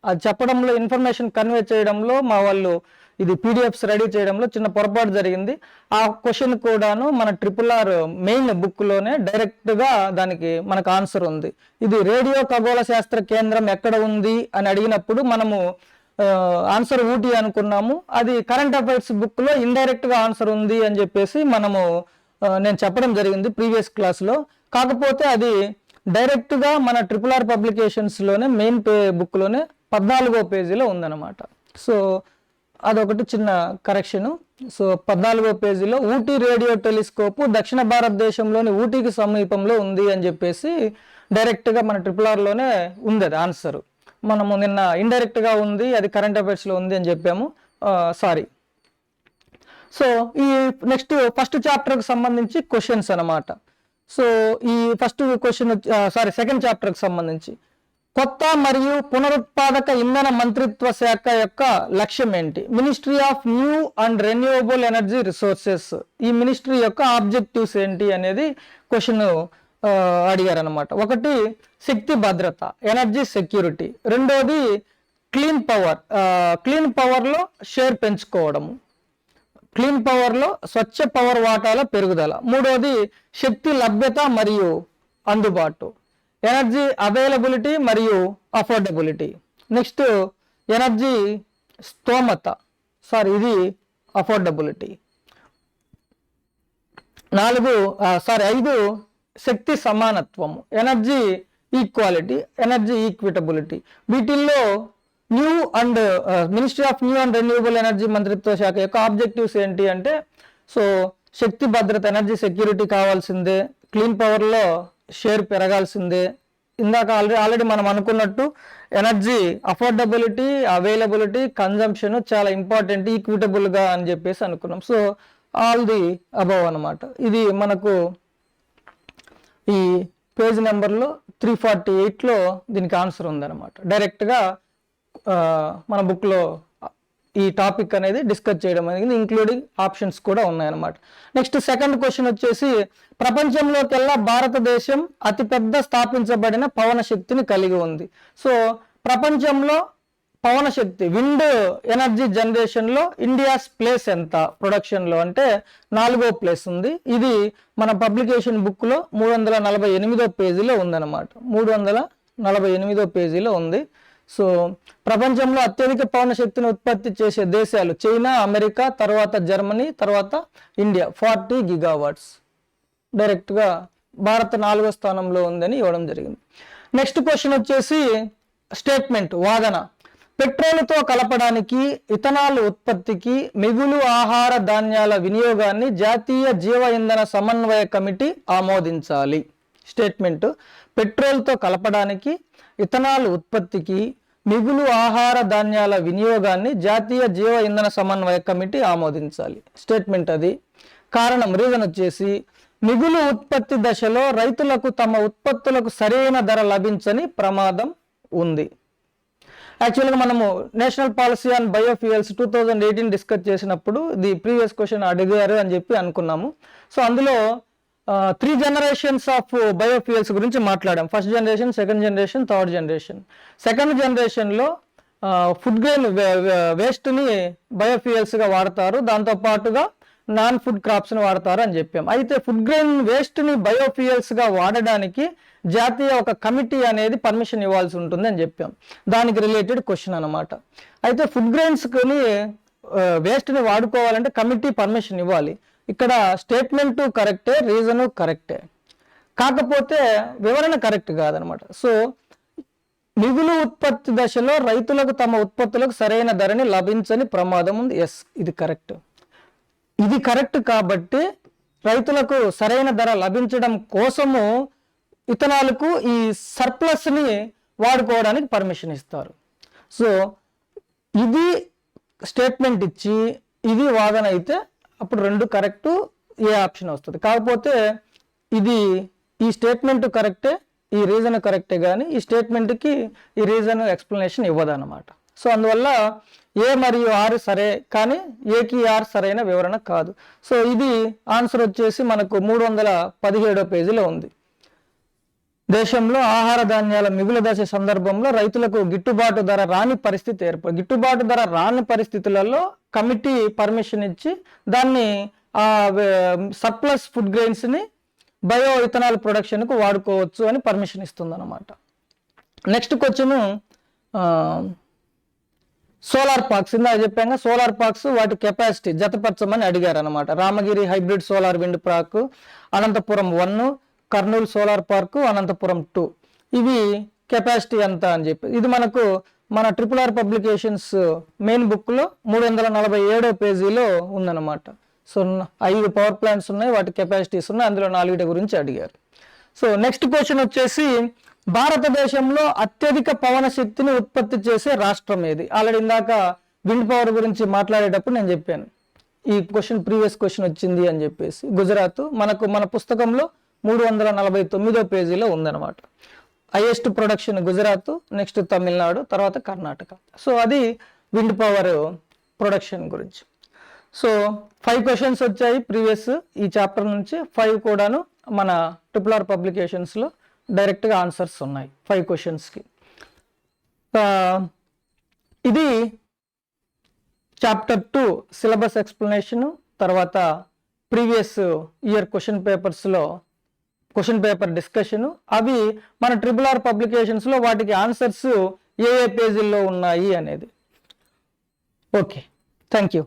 అది చెప్పడంలో, ఇన్ఫర్మేషన్ కన్వే చేయడంలో మా వాళ్ళు ఇది పీడిఎఫ్స్ రెడీ చేయడంలో చిన్న పొరపాటు జరిగింది. ఆ క్వశ్చన్ కూడాను మన RRR మెయిన్ బుక్లోనే డైరెక్ట్గా దానికి మనకు ఆన్సర్ ఉంది. ఇది రేడియో ఖగోళ శాస్త్ర కేంద్రం ఎక్కడ ఉంది అని అడిగినప్పుడు మనము ఆన్సర్ ఊటీ అనుకున్నాము. అది కరెంట్ అఫైర్స్ బుక్లో ఇండైరెక్ట్గా ఆన్సర్ ఉంది అని చెప్పేసి నేను చెప్పడం జరిగింది ప్రీవియస్ క్లాస్లో. కాకపోతే అది డైరెక్ట్గా మన RRR పబ్లికేషన్స్లోనే మెయిన్ బుక్లోనే 14వ పేజీలో ఉందన్నమాట. సో అదొకటి చిన్న కరెక్షను. సో 14వ పేజీలో ఊటీ రేడియో టెలిస్కోపు దక్షిణ భారతదేశంలోని ఊటీకి సమీపంలో ఉంది అని చెప్పేసి డైరెక్ట్గా మన RRRలోనే ఉంది అది ఆన్సరు. మనము నిన్న ఇండైరెక్ట్గా ఉంది, అది కరెంట్ అఫైర్స్లో ఉంది అని చెప్పాము, సారీ. సో ఈ నెక్స్ట్ ఫస్ట్ చాప్టర్కి సంబంధించి క్వశ్చన్స్ అనమాట. సో ఈ ఫస్ట్ క్వశ్చన్ సెకండ్ చాప్టర్కి సంబంధించి కొత్త మరియు పునరుత్పాదక ఇంధన మంత్రిత్వ శాఖ యొక్క లక్ష్యం ఏంటి? Ministry of new and renewable energy resources, ఈ మినిస్ట్రీ యొక్క ఆబ్జెక్టివ్స్ ఏంటి అనేది క్వశ్చన్ అడిగారనమాట. ఒకటి శక్తి భద్రత, ఎనర్జీ సెక్యూరిటీ. రెండోది క్లీన్ పవర్, క్లీన్ పవర్లో షేర్ పెంచుకోవడము, క్లీన్ పవర్లో స్వచ్ఛ పవర్ వాటాల పెరుగుదల. మూడోది శక్తి లభ్యత మరియు అందుబాటు, ఎనర్జీ అవైలబిలిటీ మరియు అఫోర్డబిలిటీ. నెక్స్ట్ ఎనర్జీ స్తోమత, ఇది అఫోర్డబిలిటీ. 5 శక్తి సమానత్వము, ఎనర్జీ ఈక్వాలిటీ, ఎనర్జీ ఈక్విటబిలిటీ. వీటిల్లో ministry of new and renewable energy మంత్రిత్వ శాఖ యొక్క ఆబ్జెక్టివ్స్ ఏంటి అంటే, సో శక్తి భద్రత, ఎనర్జీ సెక్యూరిటీ కావాల్సిందే, క్లీన్ పవర్లో షేర్ పెరగాల్సిందే. ఇందాక ఆల్రెడీ మనం అనుకున్నట్టు ఎనర్జీ అఫోర్డబిలిటీ, అవైలబిలిటీ, కన్జంప్షన్ చాలా ఇంపార్టెంట్, ఈక్విటబుల్గా అని చెప్పేసి అనుకున్నాం. సో ఆల్ ది అబవ్ అనమాట. ఇది మనకు ఈ పేజ్ నెంబర్లో 348లో దీనికి ఆన్సర్ ఉందన్నమాట. డైరెక్ట్గా మన బుక్లో ఈ టాపిక్ అనేది డిస్కస్ చేయడం అనేది, ఇంక్లూడింగ్ ఆప్షన్స్ కూడా ఉన్నాయన్నమాట. నెక్స్ట్ సెకండ్ క్వశ్చన్ వచ్చేసి, ప్రపంచంలోకెల్లా భారతదేశం అతిపెద్ద స్థాపించబడిన పవన శక్తిని కలిగి ఉంది. సో ప్రపంచంలో పవన శక్తి, విండ్ ఎనర్జీ జనరేషన్లో ఇండియాస్ ప్లేస్ ఎంత ప్రొడక్షన్లో అంటే 4వ ప్లేస్ ఉంది. ఇది మన పబ్లికేషన్ బుక్లో 348వ పేజీలో ఉందన్నమాట. 348వ పేజీలో ఉంది. సో ప్రపంచంలో అత్యధిక పవన శక్తిని ఉత్పత్తి చేసే దేశాలు చైనా, అమెరికా, తర్వాత జర్మనీ, తర్వాత ఇండియా 40 గిగావాట్స్. డైరెక్ట్గా భారత్ 4వ స్థానంలో ఉందని ఇవ్వడం జరిగింది. నెక్స్ట్ క్వశ్చన్ వచ్చేసి స్టేట్మెంట్, వాదన. పెట్రోలుతో కలపడానికి, ఇథనాల్ ఉత్పత్తికి, మిగులు ఆహార ధాన్యాల వినియోగాన్ని జాతీయ జీవ ఇంధన సమన్వయ కమిటీ ఆమోదించాలి. స్టేట్మెంట్, పెట్రోల్తో కలపడానికి, ఇథనాల్ ఉత్పత్తికి, మిగులు ఆహార ధాన్యాల వినియోగాన్ని జాతీయ జీవ ఇంధన సమన్వయ కమిటీ ఆమోదించాలి. స్టేట్మెంట్ అది. కారణం, రీజన్ వచ్చేసి మిగులు ఉత్పత్తి దశలో రైతులకు తమ ఉత్పత్తులకు సరైన ధర లభించని ప్రమాదం ఉంది. యాక్చువల్గా మనము national policy on biofuels 2018 discuss చేసినప్పుడు ది ప్రీవియస్ క్వశ్చన్ అడిగారు అని చెప్పి అనుకున్నాము. సో అందులో 3 generations ఆఫ్ బయోఫ్యూయల్స్ గురించి మాట్లాడాం. First generation, second generation, third generation. Second జనరేషన్లో ఫుడ్ గ్రెయిన్ వేస్ట్ని బయోఫ్యూయల్స్గా వాడతారు, దాంతోపాటుగా నాన్ ఫుడ్ క్రాప్స్ని వాడతారు అని చెప్పాం. అయితే ఫుడ్ గ్రెయిన్ వేస్ట్ని బయోఫ్యూయల్స్గా వాడడానికి జాతీయ ఒక కమిటీ అనేది పర్మిషన్ ఇవ్వాల్సి ఉంటుంది అని చెప్పాం. దానికి రిలేటెడ్ క్వశ్చన్ అనమాట. అయితే ఫుడ్ గ్రెయిన్స్ని వేస్ట్ని వాడుకోవాలంటే కమిటీ పర్మిషన్ ఇవ్వాలి. ఇక్కడ స్టేట్మెంటు కరెక్టే, రీజను కరెక్టే, కాకపోతే వివరణ కరెక్ట్ కాదనమాట. సో మిగులు ఉత్పత్తి దశలో రైతులకు తమ ఉత్పత్తులకు సరైన ధరని లభించని ప్రమాదం ఉంది. ఎస్, ఇది కరెక్ట్. ఇది కరెక్ట్ కాబట్టి రైతులకు సరైన ధర లభించడం కోసము ఇథనాల్కు ఈ సర్ప్లస్ని వాడుకోవడానికి పర్మిషన్ ఇస్తారు. సో ఇది స్టేట్మెంట్ ఇచ్చి ఇది వాదన అయితే అప్పుడు 2 కరెక్టు, ఏ ఆప్షన్ వస్తుంది. కాకపోతే ఈ స్టేట్మెంట్ కరెక్టే, ఈ రీజన్ కరెక్టే, కానీ ఈ స్టేట్మెంట్కి ఈ రీజన్ ఎక్స్ప్లెనేషన్ ఇవ్వదన్నమాట. సో అందువల్ల ఏ మరియు ఆర్ సరే, కానీ ఏకి ఆర్ సరైన వివరణ కాదు. సో ఇది ఆన్సర్ వచ్చేసి మనకు 317వ పేజీలో ఉంది. దేశంలో ఆహార ధాన్యాల మిగులు దశ సందర్భంలో రైతులకు గిట్టుబాటు ధర రాని పరిస్థితి ఏర్పడింది. గిట్టుబాటు ధర రాని పరిస్థితులలో కమిటీ పర్మిషన్ ఇచ్చి దాన్ని సర్ప్లస్ ఫుడ్ గ్రెయిన్స్ని బయో ఇథనాల్ ప్రొడక్షన్కు వాడుకోవచ్చు అని పర్మిషన్ ఇస్తుంది అన్నమాట. Next question solar parks. ఇందా చెప్పాక సోలార్ పార్క్స్ వాటి కెపాసిటీ జతపరచమని అడిగారు అనమాట. Ramagiri hybrid solar wind park, Anantapuram 1, Kurnool solar park, Anantapuram 2. ఇవి కెపాసిటీ ఎంత అని చెప్పి ఇది మనకు మన RRR పబ్లికేషన్స్ మెయిన్ బుక్లో 347వ పేజీలో ఉందన్నమాట. సో 5 పవర్ ప్లాంట్స్ ఉన్నాయి, వాటి కెపాసిటీస్ ఉన్నాయి, అందులో 4 గురించి అడిగారు. సో నెక్స్ట్ క్వశ్చన్ వచ్చేసి భారతదేశంలో అత్యధిక పవన శక్తిని ఉత్పత్తి చేసే రాష్ట్రం ఏది? ఆల్రెడీ ఇందాక విండ్ పవర్ గురించి మాట్లాడేటప్పుడు నేను చెప్పాను ఈ క్వశ్చన్ ప్రీవియస్ క్వశ్చన్ వచ్చింది అని చెప్పేసి. గుజరాత్ మనకు మన పుస్తకంలో 349వ పేజీలో ఉందన్నమాట. Highest production Gujarat, next Tamil Nadu, తర్వాత కర్ణాటక. సో అది విండ్ పవర్ ప్రొడక్షన్ గురించి. సో 5 క్వశ్చన్స్ వచ్చాయి ప్రీవియస్ ఈ చాప్టర్ నుంచి, 5 కూడాను మన RRR పబ్లికేషన్స్లో డైరెక్ట్గా ఆన్సర్స్ ఉన్నాయి 5 క్వశ్చన్స్కి. ఇది చాప్టర్ 2 సిలబస్ ఎక్స్ప్లెనేషను, తర్వాత ప్రీవియస్ ఇయర్ క్వశ్చన్ పేపర్స్లో క్వశ్చన్ పేపర్ డిస్కషను. అవి మన RRR పబ్లికేషన్స్లో వాటికి ఆన్సర్స్ ఏ పేజీల్లో ఉన్నాయి అనేది. Okay, thank you.